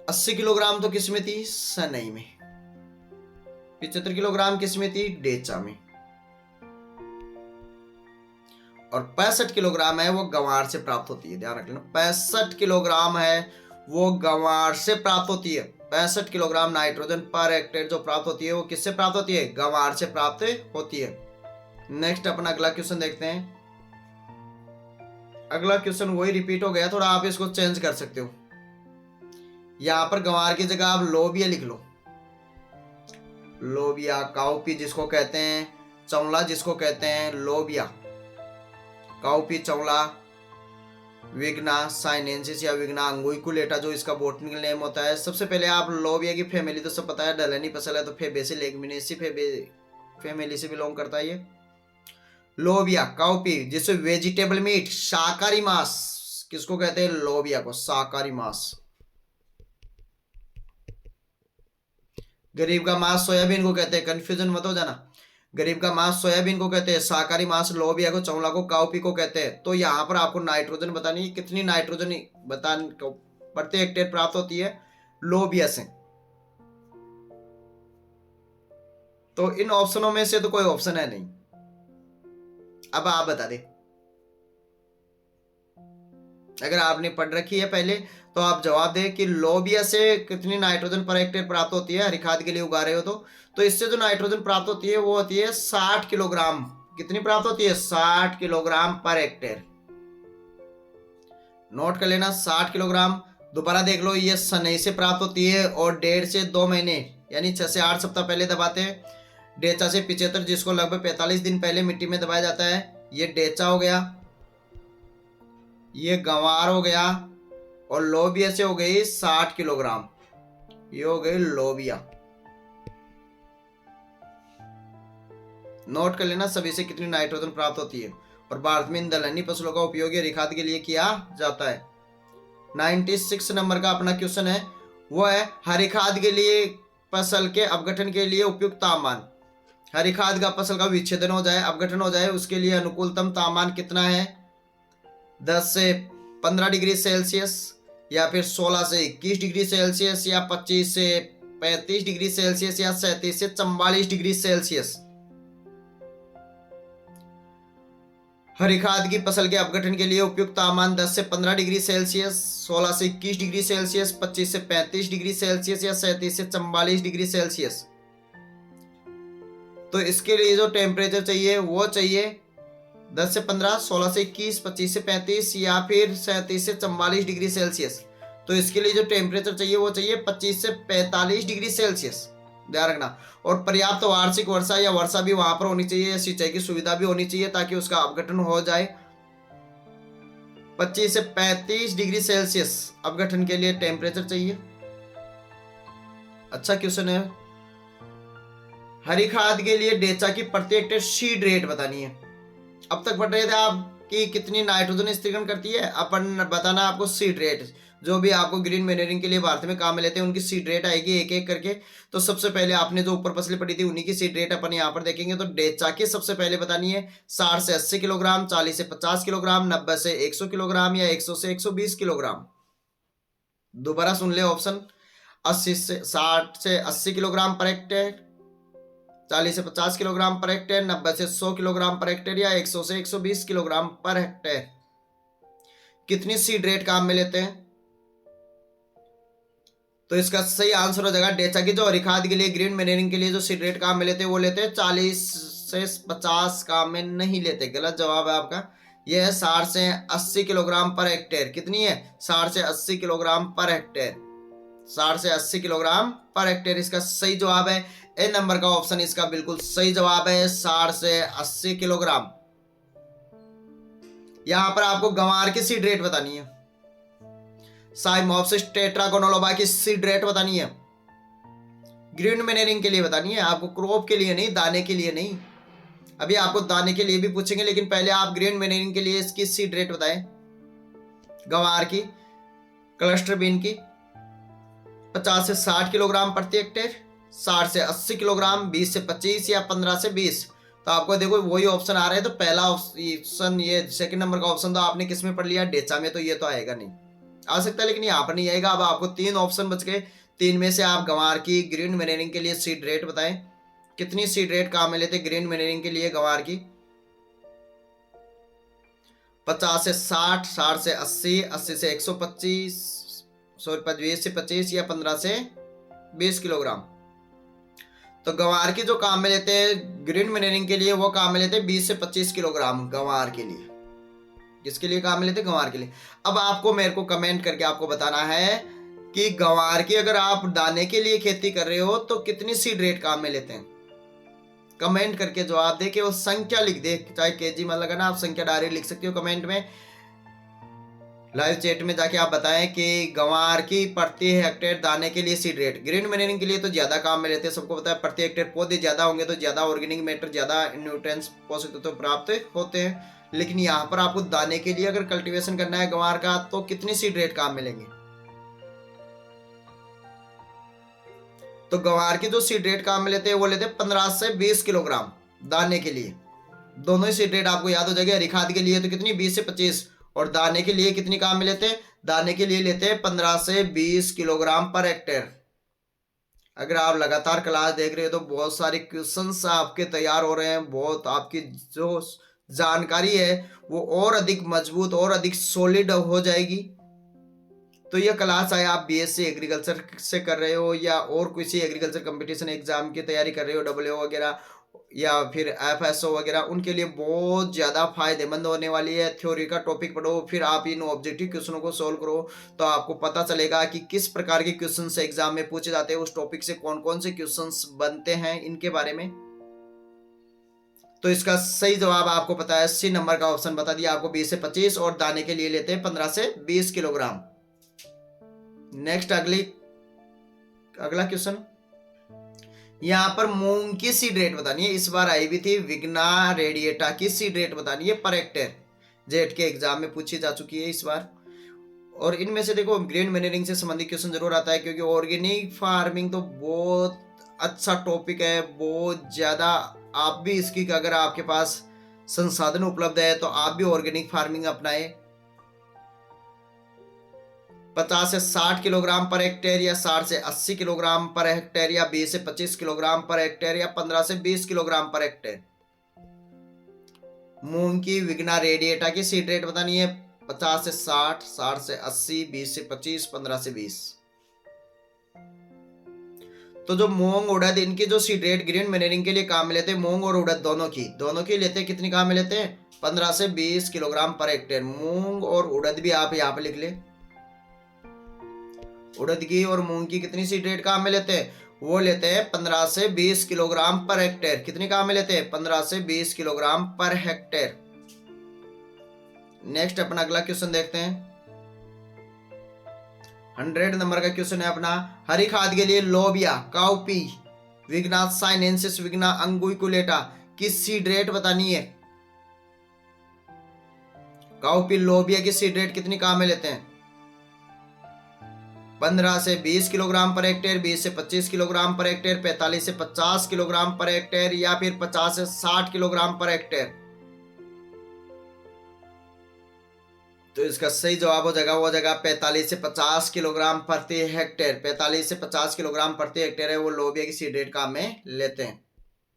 80 किलोग्राम तो किस में थी? सनई में। 75 किलोग्राम किस में थी? डेचा में। और 65 किलोग्राम है वो गंवार से प्राप्त होती है। ध्यान रख लेना, 65 किलोग्राम है वो गंवार से प्राप्त होती है। 65 किलोग्राम नाइट्रोजन पर हेक्टेयर जो प्राप्त होती है वो किससे प्राप्त होती है? गंवार से प्राप्त होती है। नेक्स्ट अपन अगला क्वेश्चन देखते हैं। अगला क्वेश्चन वही रिपीट हो गया, थोड़ा आप इसको चेंज कर सकते हो। यहां पर गंवार की जगह आप लोबिया लिख लो। लोबिया, काउपी जिसको कहते हैं, चौला जिसको कहते हैं, लोबिया, काउपी, चौला, विग्ना साइनेंसिस या विग्ना अंगुइकुलेटा जो इसका बोटनिकल नेम होता है। सबसे पहले आप लोबिया की फैमिली तो सब पता है, दलहनी फसल है तो फेबेसी लेगमिनेसी फैमिली से बिलोंग करता है ये। लोबिया, काउपी जिससे वेजिटेबल मीट, शाकाहारी मांस किसको कहते हैं? लोबिया को, शाकाहारी मांस। गरीब का मांस सोयाबीन को कहते हैं, कंफ्यूजन मत हो जाना। गरीब का मांस सोयाबीन को कहते हैं, शाकाहारी मांस लोबिया को, चौला को, काउपी को कहते हैं। तो यहाँ पर आपको नाइट्रोजन बतानी है, कितनी नाइट्रोजन प्रति हेक्टेयर प्राप्त होती है लोबिया से। तो इन ऑप्शनों में से तो कोई ऑप्शन है नहीं। अब आप बता दे, अगर आपने पढ़ रखी है पहले तो आप जवाब दे कि लोबिया से कितनी नाइट्रोजन पर हेक्टेयर प्राप्त होती है हरी खाद के लिए उगा रहे हो तो इससे जो नाइट्रोजन प्राप्त होती है वो होती है 60 किलोग्राम। कितनी प्राप्त होती है? 60 किलोग्राम पर हेक्टेयर। नोट कर लेना, 60 किलोग्राम। दोबारा देख लो, ये सनई से प्राप्त होती है और 1.5 से 2 महीने यानी 6 से 8 सप्ताह पहले दबाते हैं। डेचा से 75 जिसको लगभग 45 दिन पहले मिट्टी में दबाया जाता है। ये डेचा हो गया, ये गंवार हो गया और लोबिया से हो गई 60 किलोग्राम। ये हो गई लोबिया। नोट कर लेना सभी से कितनी नाइट्रोजन प्राप्त होती है। और भारत में इन दलहनी फसलों का उपयोग हरी खाद के लिए किया जाता है। 96 नंबर का अपना क्वेश्चन है, वो है हरी खाद के लिए फसल के अपघटन के लिए उपयुक्त तापमान। हरी खाद का फसल का विच्छेदन हो जाए, अपघटन हो जाए, उसके लिए अनुकूलतम तापमान कितना है? 10 से 15 डिग्री सेल्सियस या फिर 16 से 21 डिग्री सेल्सियस, या 25 से 35 डिग्री सेल्सियस, या 37 से 44 डिग्री सेल्सियस। हरी खाद की फसल के अपघटन के लिए उपयुक्त तापमान 10 से 15 डिग्री सेल्सियस, 16 से 21 डिग्री सेल्सियस, 25 से 35 डिग्री सेल्सियस, या 37 से 44 डिग्री सेल्सियस। तो इसके लिए जो टेम्परेचर चाहिए वो चाहिए 10 से 15, 16 से 21, 25 से 35, या फिर 37 से 44 डिग्री सेल्सियस। तो इसके लिए जो टेम्परेचर चाहिए वो चाहिए 25 से 45 डिग्री सेल्सियस, ध्यान रखना। और पर्याप्त वार्षिक वर्षा या वर्षा भी वहां पर होनी चाहिए, सिंचाई की सुविधा भी होनी चाहिए ताकि उसका अपघटन हो जाए। 25 से 35 डिग्री सेल्सियस अपघटन के लिए टेम्परेचर चाहिए। अच्छा क्वेश्चन है। हरी खाद के लिए डेचा की प्रति हेक्टेयर सीड रेट बतानी है। अब तक पढ़ रहे थे आप कि कितनी नाइट्रोजन स्थिरीकरण करती है, अपन बताना आपको सीड रेट। जो भी आपको ग्रीन मैन्योरिंग के लिए भारत में काम में लेते हैं उनकी सीड रेट आएगी एक एक करके। तो सबसे पहले आपने जो ऊपर फसलें पड़ी थी उन्हीं की सीड रेट अपन यहाँ पर देखेंगे। तो डेचा की सबसे पहले बतानी है 60 से 80 किलोग्राम, 40 से 50 किलोग्राम, 90 से 100 किलोग्राम, या 100 से 120 किलोग्राम। दोबारा सुन ले ऑप्शन। 60 से 80 किलोग्राम पर हेक्टेयर, 40 से 50 किलोग्राम पर हेक्टेयर, 90 से 100 किलोग्राम पर हेक्टेयर, या 100 से 120 किलोग्राम पर हेक्टेयर। कितनी सीड रेट काम में लेते हैं? तो इसका सही आंसर हो जाएगा डेचा की जो हरी खाद के लिए ग्रीन मैन्योरिंग के लिए जो सीड रेट काम में लेते हैं वो लेते हैं 40 से 50 काम में नहीं लेते। गलत जवाब है आपका। यह है 60 से 80 किलोग्राम पर हेक्टेयर। कितनी है? 60 से 80 किलोग्राम पर हेक्टेयर। 60 से 80 किलोग्राम पर हेक्टेयर इसका सही जवाब है। ए नंबर का ऑप्शन इसका बिल्कुल सही जवाब है, 60 से 80 किलोग्राम। यहां पर आपको गंवार की सीड रेट बतानी है। साइमोप्सिस टेट्रागोनोलोबा की सीड रेट बतानी है। ग्रीन मैन्योरिंग के लिए बतानी है आपको, क्रॉप के लिए नहीं, दाने के लिए नहीं। अभी आपको दाने के लिए भी पूछेंगे, लेकिन पहले आप ग्रीन मैन्योरिंग के लिए इसकी सीड रेट बताएं। गंवार की, क्लस्टर बीन की 50 से 60 किलोग्राम प्रति हेक्टेयर, 60 से 80 किलोग्राम, 20 से 25, या 15 से 20। तो आपको देखो वही ऑप्शन आ रहे हैं। तो पहला ऑप्शन, ये सेकंड नंबर का ऑप्शन तो आपने किस में पढ़ लिया? डेचा में। तो ये तो आएगा नहीं, आ सकता है लेकिन यहाँ पर नहीं आएगा। अब आपको 3 ऑप्शन बच गए, 3 में से आप गंवार की ग्रीन मैन्योरिंग के लिए सीड रेट बताएं। कितनी सीड रेट काम में लेते ग्रीन मैन्योरिंग के लिए गंवार की? 50 से 60, 60 से 80, 80 से 125, 20 से 25, या 15 से 20 किलोग्राम। तो गंवार की जो काम में लेते हैं ग्रीन मैन्योरिंग के लिए वो काम में लेते हैं 20 से 25 किलोग्राम गंवार के लिए। किसके लिए काम में लेते हैं? गंवार के लिए। अब आपको मेरे को कमेंट करके आपको बताना है कि गंवार की अगर आप दाने के लिए खेती कर रहे हो तो कितनी सीड रेट काम में लेते हैं। कमेंट करके जवाब दे के वो संख्या लिख दे, चाहे केजी में लगाना, आप संख्या डायरेक्ट लिख सकते हो कमेंट में। लाइव चैट में जाके आप बताएं कि गंवार की प्रति हेक्टेयर दाने के लिए सीड रेट। ग्रीन मैन्योरिंग के लिए तो ज्यादा काम में लेते हैं, सबको पता है। प्रति हेक्टेयर पौधे ज्यादा होंगे तो ज्यादा ऑर्गेनिक मैटर, ज्यादा न्यूट्रिएंट्स, पोषक तत्व प्राप्त होते हैं। लेकिन यहाँ पर आपको दाने के लिए अगर कल्टीवेशन करना है गंवार का तो कितनी सीड रेट काम मिलेंगे? तो गंवार की जो सीड रेट काम में लेते हैं वो लेते हैं 15 से 20 किलोग्राम दाने के लिए। दोनों ही सीड रेट आपको याद हो जाएगी। हरी खाद के लिए तो कितनी? 20 से 25। और दाने के लिए कितनी काम में लेते हैं? दाने के लिए लेते हैं 15 से 20 किलोग्राम पर हेक्टेयर। अगर आप लगातार क्लास देख रहे हो तो बहुत सारे क्वेश्चंस आपके तैयार हो रहे हैं। बहुत आपकी जो जानकारी है वो और अधिक मजबूत और अधिक सॉलिड हो जाएगी। तो यह क्लास चाहे आप बीएससी एग्रीकल्चर से कर रहे हो या और किसी एग्रीकल्चर कंपटीशन एग्जाम की तैयारी कर रहे हो, डब्ल्यू वगैरह या फिर एफएसओ वगैरह, उनके लिए बहुत ज़्यादा फायदेमंद होने वाली है। थ्योरी का टॉपिक पढ़ो, फिर आप इन ऑब्जेक्टिव क्वेश्चनों को सोल्व करो तो आपको पता चलेगा कि किस प्रकार के क्वेश्चन एग्जाम में पूछे जाते हैं, उस टॉपिक से कौन कौन से क्वेश्चन बनते हैं इनके बारे में। तो इसका सही जवाब आपको पता है, सी नंबर का ऑप्शन बता दिया आपको, 20 से 25, और दाने के लिए लेते हैं 15 से 20 किलोग्राम। नेक्स्ट अगला क्वेश्चन, यहां पर मूंग की सीड रेट बतानी है। इस बार आई भी थी विग्ना रेडिएटा की सीड रेट बतानी है पर हेक्टेयर। जेट के एग्जाम में पूछी जा चुकी है इस बार। और इनमें से देखो ग्रीन मैन्योरिंग से संबंधित क्वेश्चन जरूर आता है, क्योंकि ऑर्गेनिक फार्मिंग तो बहुत अच्छा टॉपिक है, बहुत ज्यादा। आप भी इसकी, अगर आपके पास संसाधन उपलब्ध है तो आप भी ऑर्गेनिक फार्मिंग अपनाएं। 50 से 60 किलोग्राम पर हेक्टेयर या 60 से 80 किलोग्राम पर हेक्टेयर या 20 से 25 किलोग्राम पर हेक्टेयर या 15 से 20 किलोग्राम पर हेक्टेयर। मूंग की विग्ना रेडिएटा की सीड रेट बतानी है। 50 से 60, 60 से 80, 20 से 25, 15 से 20। तो जो मूंग उड़द इनकी जो सीड रेट ग्रीन मैनेरिंग के लिए काम में लेते हैं, मूंग और उड़द दोनों की लेते हैं, कितनी काम में लेते हैं? 15 से 20 किलोग्राम पर हेक्टेयर। मूंग और उड़द भी आप यहाँ पे लिख ले। उड़द की और मूंग की कितनी सीड रेट काम में लेते हैं? वो लेते हैं 15 से 20 किलोग्राम पर हेक्टेयर। कितनी काम में लेते हैं? 15 से 20 किलोग्राम पर हेक्टेयर। नेक्स्ट अपना अगला क्वेश्चन देखते हैं। 100 नंबर का क्वेश्चन है अपना। हरी खाद के लिए लोबिया, काउपी, विग्ना साइनेंसिस, विग्ना अंगुइकुलेटा की सीड रेट बतानी है। काउपी लोबिया की सीड रेट कितनी काम में लेते हैं? 15 से 20 किलोग्राम पर हेक्टेयर, 20 से 25 किलोग्राम पर हेक्टेयर, 45 से 50 किलोग्राम पर हेक्टेयर या फिर 50 से 60 किलोग्राम पर हेक्टेयर। तो इसका सही जवाब हो जाएगा, वो जगह 45 से 50 किलोग्राम प्रति हेक्टेयर। 45 से 50 किलोग्राम प्रति हेक्टेयर है वो लोबिया की सीड रेट काम में लेते हैं।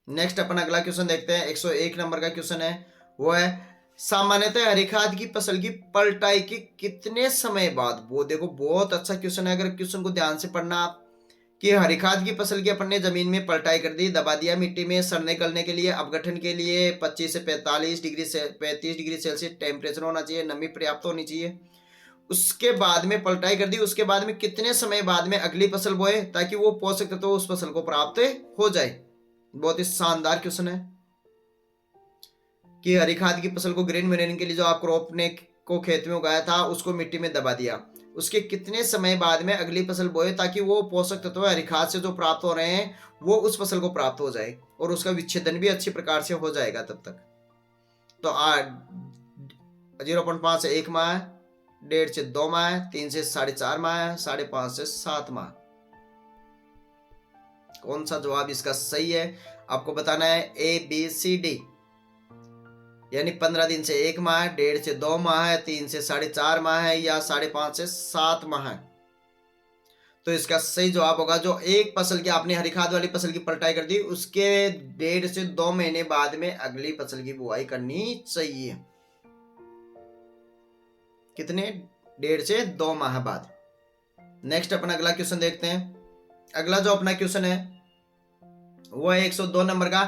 नेक्स्ट अपन अगला क्वेश्चन देखते हैं। 101 नंबर का क्वेश्चन है, वो है सामान्यतः हरी खाद की फसल की पलटाई के कितने समय बाद। वो देखो बहुत अच्छा क्वेश्चन है, अगर क्वेश्चन को ध्यान से पढ़ना आप, कि हरी खाद की फसल की अपन ने जमीन में पलटाई कर दी, दबा दिया मिट्टी में सड़ने गलने के लिए, अपगठन के लिए 25 से 45 डिग्री से 35 डिग्री सेल्सियस टेम्परेचर होना चाहिए, नमी पर्याप्त होनी चाहिए। उसके बाद में पलटाई कर दी, उसके बाद में कितने समय बाद में अगली फसल बोए ताकि वो पोषक तत्व उस फसल को प्राप्त हो जाए। बहुत ही शानदार क्वेश्चन है कि हरी खाद की फसल को ग्रीन मैनेरिंग के लिए जो आप क्रॉप ने को खेत में उगाया था उसको मिट्टी में दबा दिया, उसके कितने समय बाद में अगली फसल बोए ताकि वो पोषक तत्व हरी खाद से जो प्राप्त हो रहे हैं वो उस फसल को प्राप्त हो जाए और उसका विच्छेदन भी अच्छी प्रकार से हो जाएगा तब तक। तो 0.5 से 1 माह, 1.5 से 2 माह, 3 से 4.5 माह, 5.5 से 7 माह। कौन सा जवाब इसका सही है आपको बताना है। ABCD, यानी 15 दिन से 1 माह, 1.5 से 2 माह, 3 से 4.5 माह है या 5.5 से 7 माह है। तो इसका सही जवाब होगा जो एक फसल की आपने हरी खाद वाली फसल की पलटाई कर दी उसके 1.5 से 2 महीने बाद में अगली फसल की बुआई करनी चाहिए। कितने? 1.5 से 2 माह बाद। नेक्स्ट अपन अगला क्वेश्चन देखते हैं। अगला जो अपना क्वेश्चन है वो है 102 नंबर का।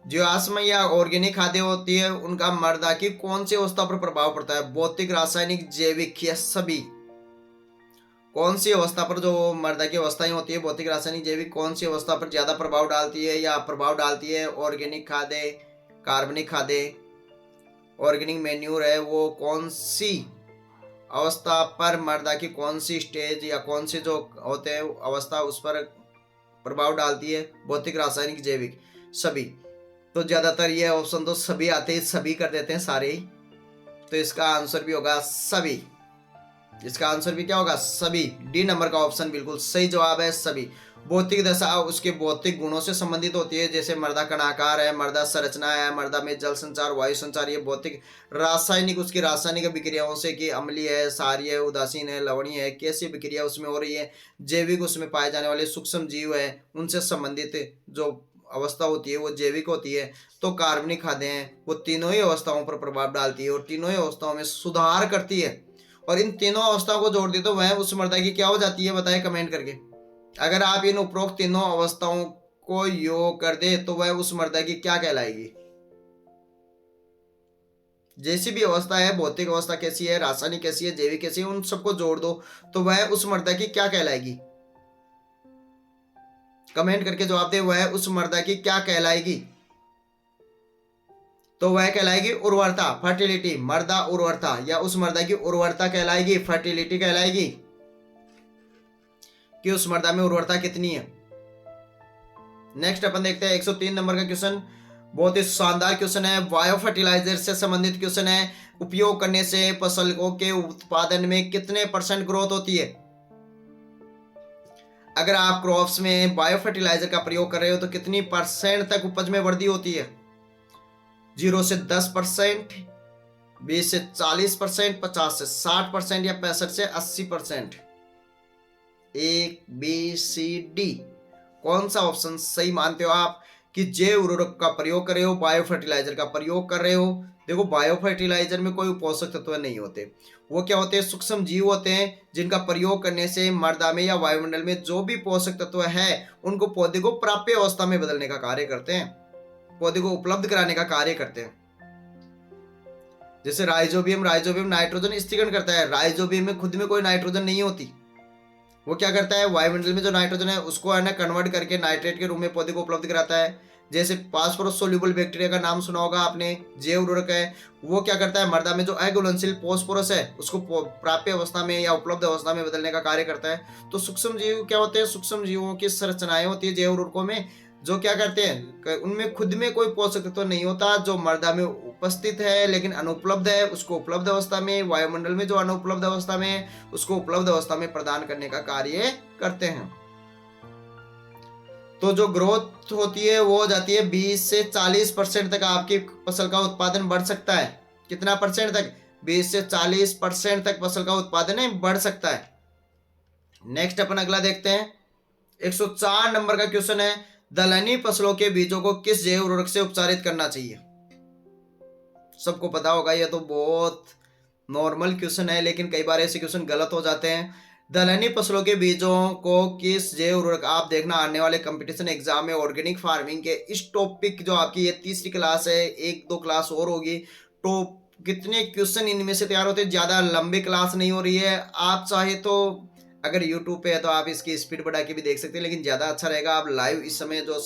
जीवाश्म या ऑर्गेनिक खाद्य होती है उनका मृदा की कौन सी अवस्था पर प्रभाव पड़ता है? भौतिक, रासायनिक, जैविक या सभी? कौन सी अवस्था पर जो मृदा की अवस्थाएं होती है, भौतिक, रासायनिक, जैविक, कौन सी अवस्था पर ज्यादा प्रभाव डालती है या प्रभाव डालती है? ऑर्गेनिक खाद्य, कार्बनिक खाद्य, ऑर्गेनिक मैन्यूर है, वो कौन सी अवस्था पर मृदा की कौन सी स्टेज या कौन सी जो होते हैं अवस्था उस पर प्रभाव डालती है? भौतिक, रासायनिक, जैविक, सभी। तो ज्यादातर ये ऑप्शन तो सभी आते हैं, सभी कर देते हैं सारे ही। तो इसका आंसर भी होगा सभी। इसका आंसर भी क्या होगा? सभी। डी नंबर का ऑप्शन बिल्कुल सही जवाब है, सभी। भौतिक दशा उसके भौतिक गुणों से संबंधित होती है, जैसे मृदा कणाकार है, मृदा संरचना है, मृदा में जल संचार, वायु संचार, ये भौतिक। रासायनिक उसकी रासायनिक विक्रियाओं से कि अम्लीय है, क्षारीय है, उदासीन है, लवणीय है, कैसी विक्रिया उसमें हो रही है। जैविक उसमें पाए जाने वाले सूक्ष्म जीव है उनसे संबंधित जो अवस्था होती है वो जैविक होती है। तो कार्बनिक खाद्य हैं वो तीनों ही अवस्थाओं पर प्रभाव डालती है और तीनों ही अवस्थाओं में सुधार करती है। और इन तीनों अवस्थाओं को जोड़ दी तो वह उस मृदा की क्या हो जाती है बताएं कमेंट करके। अगर आप इन उपरोक्त तीनों अवस्थाओं को योग कर दे तो वह उस मृदा की क्या कहलाएगी? जैसी भी अवस्था है, भौतिक अवस्था कैसी है, रासायनिक कैसी है, जैविक कैसी है, उन सबको जोड़ दो तो वह उस मृदा की क्या कहलाएगी? कमेंट करके जवाब दे, वह उस मृदा की क्या कहलाएगी? तो वह कहलाएगी उर्वरता, फर्टिलिटी। मृदा उर्वरता या उस मृदा की उर्वरता कहलाएगी, फर्टिलिटी कहलाएगी कि उस मृदा में उर्वरता कितनी है। नेक्स्ट अपन देखते हैं 103 नंबर का क्वेश्चन। बहुत ही शानदार क्वेश्चन है, बायो फर्टिलाइजर से संबंधित क्वेश्चन है। उपयोग करने से फसलों के उत्पादन में कितने % ग्रोथ होती है? अगर आप क्रॉप्स में बायो फर्टिलाइजर का प्रयोग कर रहे हो तो कितनी % तक उपज में वृद्धि होती है? 0 से 10%, 20 से 40%, 50 से 60% या 65 से 80%? ABCD। कौन सा ऑप्शन सही मानते हो आप कि जैव उर्वरक का प्रयोग कर रहे हो, बायो फर्टिलाइजर का प्रयोग कर रहे हो? देखो, बायो फर्टिलाइजर में कोई पोषक तत्व नहीं होते। वो क्या होते हैं? सूक्ष्म जीव होते हैं जिनका प्रयोग करने से मृदा में या वायुमंडल में जो भी पोषक तत्व है उनको पौधे को प्राप्य अवस्था में बदलने का कार्य करते हैं, पौधे को उपलब्ध कराने का कार्य करते हैं। जैसे राइजोबियम नाइट्रोजन स्थिरीकरण करता है। राइजोबियम में खुद में कोई नाइट्रोजन नहीं होती। वो क्या करता है? वायुमंडल में जो नाइट्रोजन है उसको है ना कन्वर्ट करके नाइट्रेट के रूप में पौधे को उपलब्ध कराता है। जैसे फास्फोरस सोल्यूबल बैक्टीरिया का नाम सुना होगा आपने, जैव उर्वरक है। वो क्या करता है? मृदा में जो अघुलनशील फास्फोरस है उसको प्राप्य अवस्था में या उपलब्ध अवस्था में बदलने का कार्य करता है। तो सूक्ष्म जीव क्या होते हैं? सूक्ष्म जीवों की संरचनाएं होती है जैव उर्वरकों में, जो क्या करते हैं? उनमें खुद में कोई पोषक तत्व नहीं होता, जो मृदा में उपस्थित है लेकिन अनुपलब्ध है, उसको उपलब्ध अवस्था में, वायुमंडल में जो अनुपलब्ध अवस्था में है उसको उपलब्ध अवस्था में प्रदान करने का कार्य करते हैं। तो जो ग्रोथ होती है वो हो जाती है 20 से 40% तक आपकी फसल का उत्पादन बढ़ सकता है। कितना परसेंट तक? 20 से 40% तक फसल का उत्पादन बढ़ सकता है। नेक्स्ट अपन अगला देखते हैं। 104 नंबर का क्वेश्चन है, दलहनी फसलों के बीजों को किस जैव उर्वरक से उपचारित करना चाहिए? सबको पता होगा, यह तो बहुत नॉर्मल क्वेश्चन है, लेकिन कई बार ऐसे क्वेश्चन गलत हो जाते हैं। दलहनी फसलों के बीजों को किस जैव उर्वरक, आप देखना आने वाले कंपटीशन एग्जाम में ऑर्गेनिक फार्मिंग के इस टॉपिक, जो आपकी ये तीसरी क्लास है, एक दो क्लास और होगी, तो कितने क्वेश्चन इनमें से तैयार होते हैं। ज्यादा लंबी क्लास नहीं हो रही है। आप चाहे तो अगर यूट्यूब पे है तो आप इसकी स्पीड बढ़ा के भी देख सकते हैं, लेकिन ज्यादा अच्छा रहेगा आप लाइव इस समय जो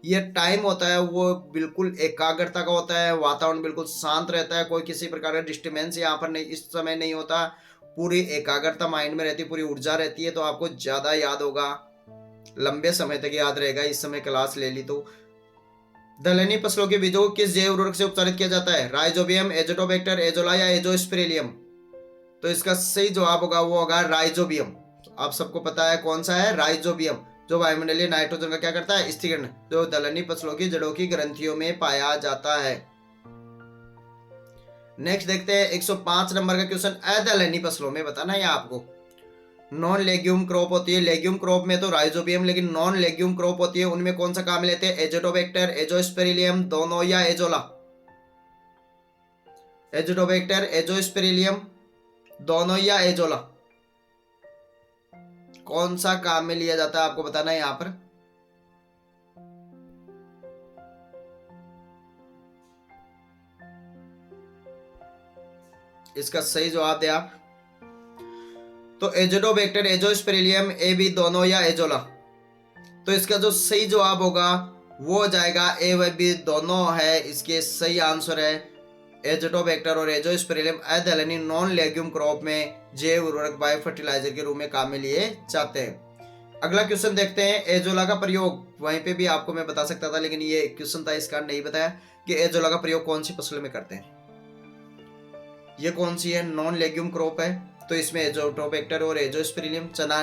ये टाइम होता है वो बिल्कुल एकाग्रता का होता है, वातावरण बिल्कुल शांत रहता है, कोई किसी प्रकार का डिस्टर्बेंस यहाँ पर नहीं, इस समय नहीं होता, पूरी एकाग्रता माइंड में रहती है, पूरी ऊर्जा रहती है, तो आपको ज्यादा याद होगा, लंबे समय तक याद रहेगा इस समय क्लास ले ली तो। दलहनी फसलों के बीजों को किस जैव उर्वरक से उपचारित किया जाता है? राइजोबियम, एजोटोबैक्टर, एजोला या एजोस्पेरिलियम? तो इसका सही जवाब होगा वो होगा राइजोबियम। आप सबको पता है कौन सा है? राइजोबियम, जो वायुमंडलीय नाइट्रोजन का क्या करता है? स्थिरीकरण, जो दलहनी फसलों की जड़ों की ग्रंथियों में पाया जाता है। नेक्स्ट देखते हैं 105 नंबर का क्वेश्चन। अदलहनी फसलों में बताना है आपको, नॉन लेग्यूम क्रॉप होती है। लेग्यूम क्रॉप में तो राइजोबियम, लेकिन नॉन लेग्यूम क्रॉप होती है उनमें कौन सा काम लेते हैं? एजोटोबैक्टर, एजोस्पेरिलियम, दोनों या एजोला? एजोटोबैक्टर, एजोस्पेरिलियम, दोनों या एजोला? कौन सा काम में लिया जाता है आपको बताना है यहाँ पर। इसका सही जवाब दे आप। तो एजोटोबैक्टर, एजोस्पेरिलियम, ए बी दोनों या एजोला? तो इसका जो सही जवाब होगा वो हो जाएगा ए व बी दोनों है। इसके सही आंसर है एजोटोबैक्टर और एजोस्पेरिलियम अदलहनी नॉन लेग्यूम क्रॉप में जैव उर्वरक बायो फर्टिलाइजर के रूप में काम में लिए जाते हैं। अगला क्वेश्चन देखते हैं। एजोला का प्रयोग, वहीं पे भी आपको मैं बता सकता था लेकिन ये क्वेश्चन था इसका नहीं बताया कि एजोला का प्रयोग कौन सी फसल में करते हैं। ये कौन सी है? नॉन लेग्यूम क्रॉप है तो इसमें एजोटोबैक्टर और एजोस्पेरिलियम। चना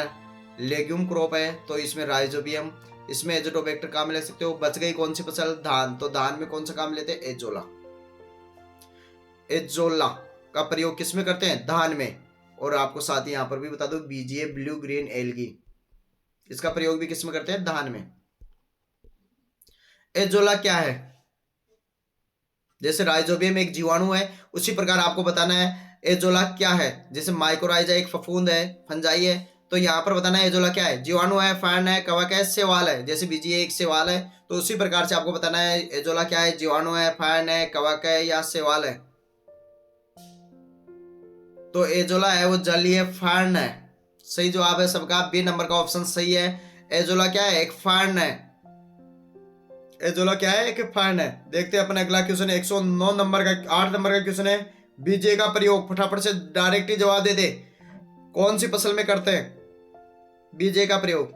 लेग्यूम क्रॉप है तो इसमें राइजोबियम, इसमें एजोटोबैक्टर काम ले सकते हो। बच गई कौन सी फसल? धान, तो धान में कौन सा काम लेते हैं? एजोला। एजोला का प्रयोग किस में करते हैं? धान में। और आपको साथ ही यहां पर भी बता दो बीजीए ब्लू ग्रीन एल्गी, इसका प्रयोग भी किस में करते हैं? धान में। एजोला क्या है? जैसे राइजोबियम एक जीवाणु है, उसी प्रकार आपको बताना है एजोला क्या है। जैसे माइकोराइजा एक फफूंद है, फंजाई है, तो यहाँ पर बताना है एजोला क्या है। जीवाणु है, फैन है, कवक है, सेवाल है। जैसे बीजीए एक सेवाल है, तो उसी प्रकार से आपको बताना है एजोला क्या है। जीवाणु है, फैन है, कवक है या सेवाल है। तो एजोला है वो जलीय फर्न है। सही जवाब है सबका, बी नंबर का ऑप्शन सही है। एजोला क्या है? एक फर्न है। एजोला क्या है? एक फर्न है। देखते हैं अपन अगला क्वेश्चन 109 नंबर का, 8 नंबर का क्वेश्चन है। बीजे का प्रयोग, फटाफट से डायरेक्ट ही जवाब दे दे, कौन सी फसल में करते हैं बीजे का प्रयोग?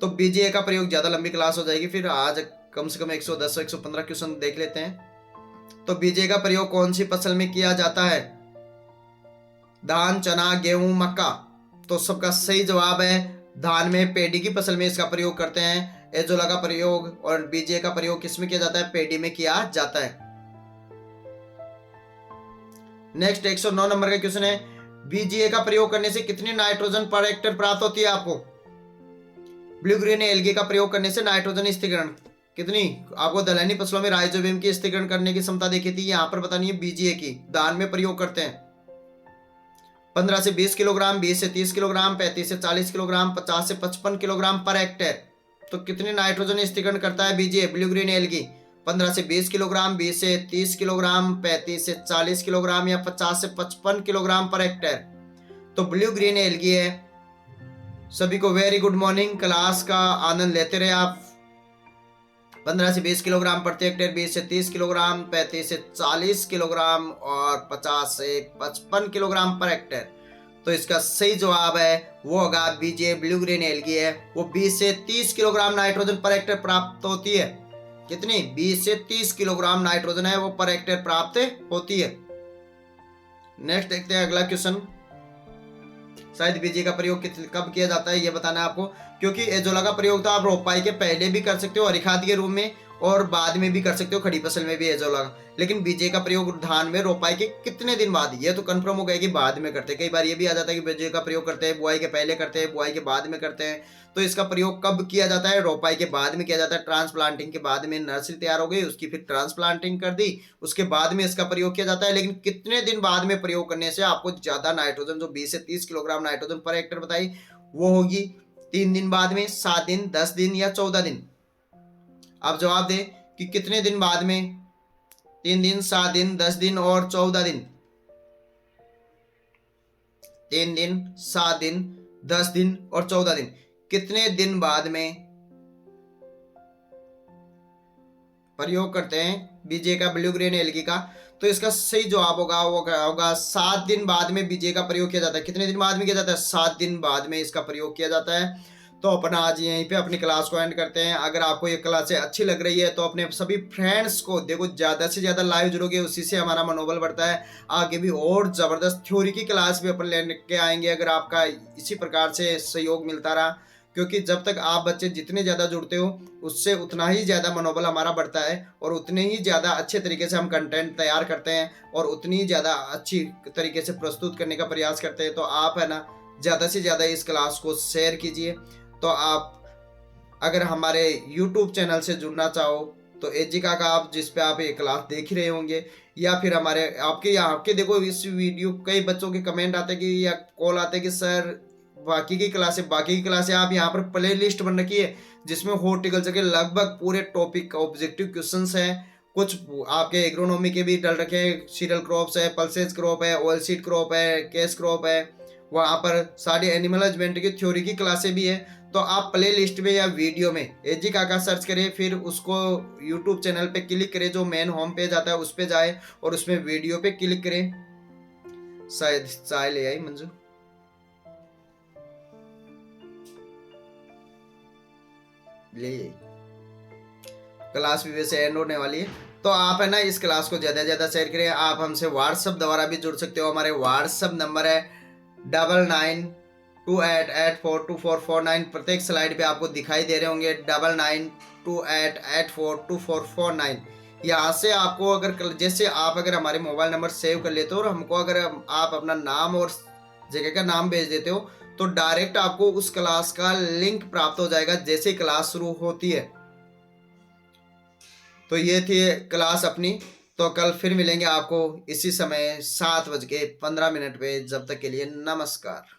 तो बीजे का प्रयोग ज्यादा लंबी क्लास हो जाएगी, फिर आज कम से कम 110 115 क्वेश्चन देख लेते हैं। तो बीजे का प्रयोग कौन सी फसल में किया जाता है? धान, चना, गेहूं, मक्का? तो सबका सही जवाब है धान में, पेडी की फसल में इसका प्रयोग करते हैं। एजोला का प्रयोग और बीजे का प्रयोग किस में किया जाता है? पेडी में किया जाता है। नेक्स्ट 109 नंबर का क्वेश्चन है। बीजीए का प्रयोग करने से कितनी नाइट्रोजन पर हेक्टेयर प्राप्त होती है आपको? ब्लू ग्रीन एल्गी का प्रयोग करने से नाइट्रोजन स्थिरीकरण कितनी? आपको दलहनी फसलों में राइजोबियम की स्थिरीकरण करने की क्षमता देखी थी, यहाँ पर बतानी है बीजीए की। दान में प्रयोग करते हैं 15 से 20 किलोग्राम, 20 से 30 किलोग्राम, 35 से 40 किलोग्राम, 50 से 55 किलोग्राम पर हेक्टेयर। तो कितनी नाइट्रोजन स्थिरीकरण करता है बीजीए ब्लू ग्रीन एल्गी? 15 से 20 किलोग्राम, 20 से 30 किलोग्राम, 35 से 40 किलोग्राम या 50 से 55 किलोग्राम पर हेक्टेयर। तो ब्लू ग्रीन एल्गी है। सभी को वेरी गुड मॉर्निंग। क्लास का आनंद लेते रहे आप। 15 से 20 किलोग्राम प्रति हेक्टेयर, 20 से 30 किलोग्राम, 35 से 40 किलोग्राम और 50 से 55 किलोग्राम पर हेक्टेयर। तो इसका सही जवाब है वो होगा बीजे ब्लू ग्रीन एल्गी है। वो 20 से 30 किलोग्राम नाइट्रोजन पर हेक्टेयर प्राप्त होती है। कितनी? 20 से 30 किलोग्राम नाइट्रोजन है वो पर हेक्टेयर प्राप्त होती है। नेक्स्ट देखते हैं अगला क्वेश्चन। शायद बीजे का प्रयोग कब किया जाता है ये बताना है आपको, क्योंकि एजोला का प्रयोग तो आप रोपाई के पहले भी कर सकते हो हरी खाद के रूप में, और बाद में भी कर सकते हो खड़ी फसल में भी एजोला का। लेकिन बीजे का प्रयोग धान में रोपाई के कितने दिन बाद? ये तो कंफर्म हो गया कि बाद में करते हैं। कई बार ये भी आ जाता है कि बीजे का प्रयोग करते हैं बुआई के पहले करते हैं, बुआई के बाद में करते हैं। तो इसका प्रयोग कब किया जाता है? रोपाई के बाद में किया जाता है। ट्रांसप्लांटिंग के बाद में नर्सरी तैयार हो गई, उसकी फिर ट्रांसप्लांटिंग कर दी, उसके बाद में इसका प्रयोग किया जाता है। लेकिन कितने दिन बाद में प्रयोग करने से आपको ज्यादा नाइट्रोजन, जो 20 से 30 किलोग्राम नाइट्रोजन पर हेक्टेयर बताई, वो होगी 3 दिन बाद में, 7 दिन, 10 दिन या 14 दिन। आप जवाब दें कि कितने दिन बाद में? 3 दिन, 7 दिन, 10 दिन और 14 दिन। 3 दिन, 7 दिन, 10 दिन और 14 दिन। कितने दिन बाद में प्रयोग करते हैं बीजे का ब्लू ग्रीन एल्गी का? तो इसका सही जवाब होगा वो होगा 7 दिन बाद में बीजे का प्रयोग किया जाता है। कितने दिन बाद में किया जाता है? 7 दिन बाद में इसका प्रयोग किया जाता है। तो अपना आज यहीं पे अपनी क्लास को एंड करते हैं। अगर आपको ये क्लास अच्छी लग रही है तो अपने सभी फ्रेंड्स को देखो, ज़्यादा से ज़्यादा लाइव जुड़ोगे, उसी से हमारा मनोबल बढ़ता है। आगे भी और ज़बरदस्त थ्योरी की क्लास भी अपन लेके आएंगे अगर आपका इसी प्रकार से सहयोग मिलता रहा, क्योंकि जब तक आप बच्चे जितने ज़्यादा जुड़ते हो उससे उतना ही ज़्यादा मनोबल हमारा बढ़ता है, और उतने ही ज़्यादा अच्छे तरीके से हम कंटेंट तैयार करते हैं और उतनी ही ज़्यादा अच्छी तरीके से प्रस्तुत करने का प्रयास करते हैं। तो आप है ना, ज़्यादा से ज़्यादा इस क्लास को शेयर कीजिए। तो आप अगर हमारे YouTube चैनल से जुड़ना चाहो तो एजिका का आप जिस पे आप ये क्लास देख रहे होंगे, या फिर हमारे आपके देखो इस वीडियो कई बच्चों के कमेंट आते हैं कि, या कॉल आते हैं कि सर बाकी की क्लासें आप यहाँ पर प्ले लिस्ट बन रखी है जिसमें हॉर्टिकल्चर के लगभग पूरे टॉपिक का ऑब्जेक्टिव क्वेश्चंस हैं। कुछ आपके एग्रोनॉमी के भी डल रखे हैं, सीरियल क्रॉप्स है, पल्सेस क्रॉप है, ऑयल सीड क्रॉप है, केस क्रॉप है, वहाँ पर सारी एनिमल हस्बेंड्री की थ्योरी की क्लासें भी है। तो आप प्ले लिस्ट में या वीडियो में एजी काका सर्च करें, फिर उसको यूट्यूब चैनल पे क्लिक करें, जो मेन होम पेज आता है उस पे जाए और उसमें वीडियो पे क्लिक करें। शायद चाय ले आई मंजू, ले क्लास भी वैसे एंड होने वाली है। तो आप है ना इस क्लास को ज़्यादा से ज़्यादा शेयर करें। आप हमसे व्हाट्सअप द्वारा भी जुड़ सकते हो। हमारे व्हाट्सअप नंबर है 9928842449। प्रत्येक स्लाइड पे आपको दिखाई दे रहे होंगे 9928842449। यहाँ से आपको अगर जैसे आप अगर हमारे मोबाइल नंबर सेव कर लेते हो और हमको अगर आप अपना नाम और जगह का नाम भेज देते हो तो डायरेक्ट आपको उस क्लास का लिंक प्राप्त हो जाएगा जैसे क्लास शुरू होती है। तो ये थी क्लास अपनी। तो कल फिर मिलेंगे आपको इसी समय 7:15 पे। जब तक के लिए नमस्कार।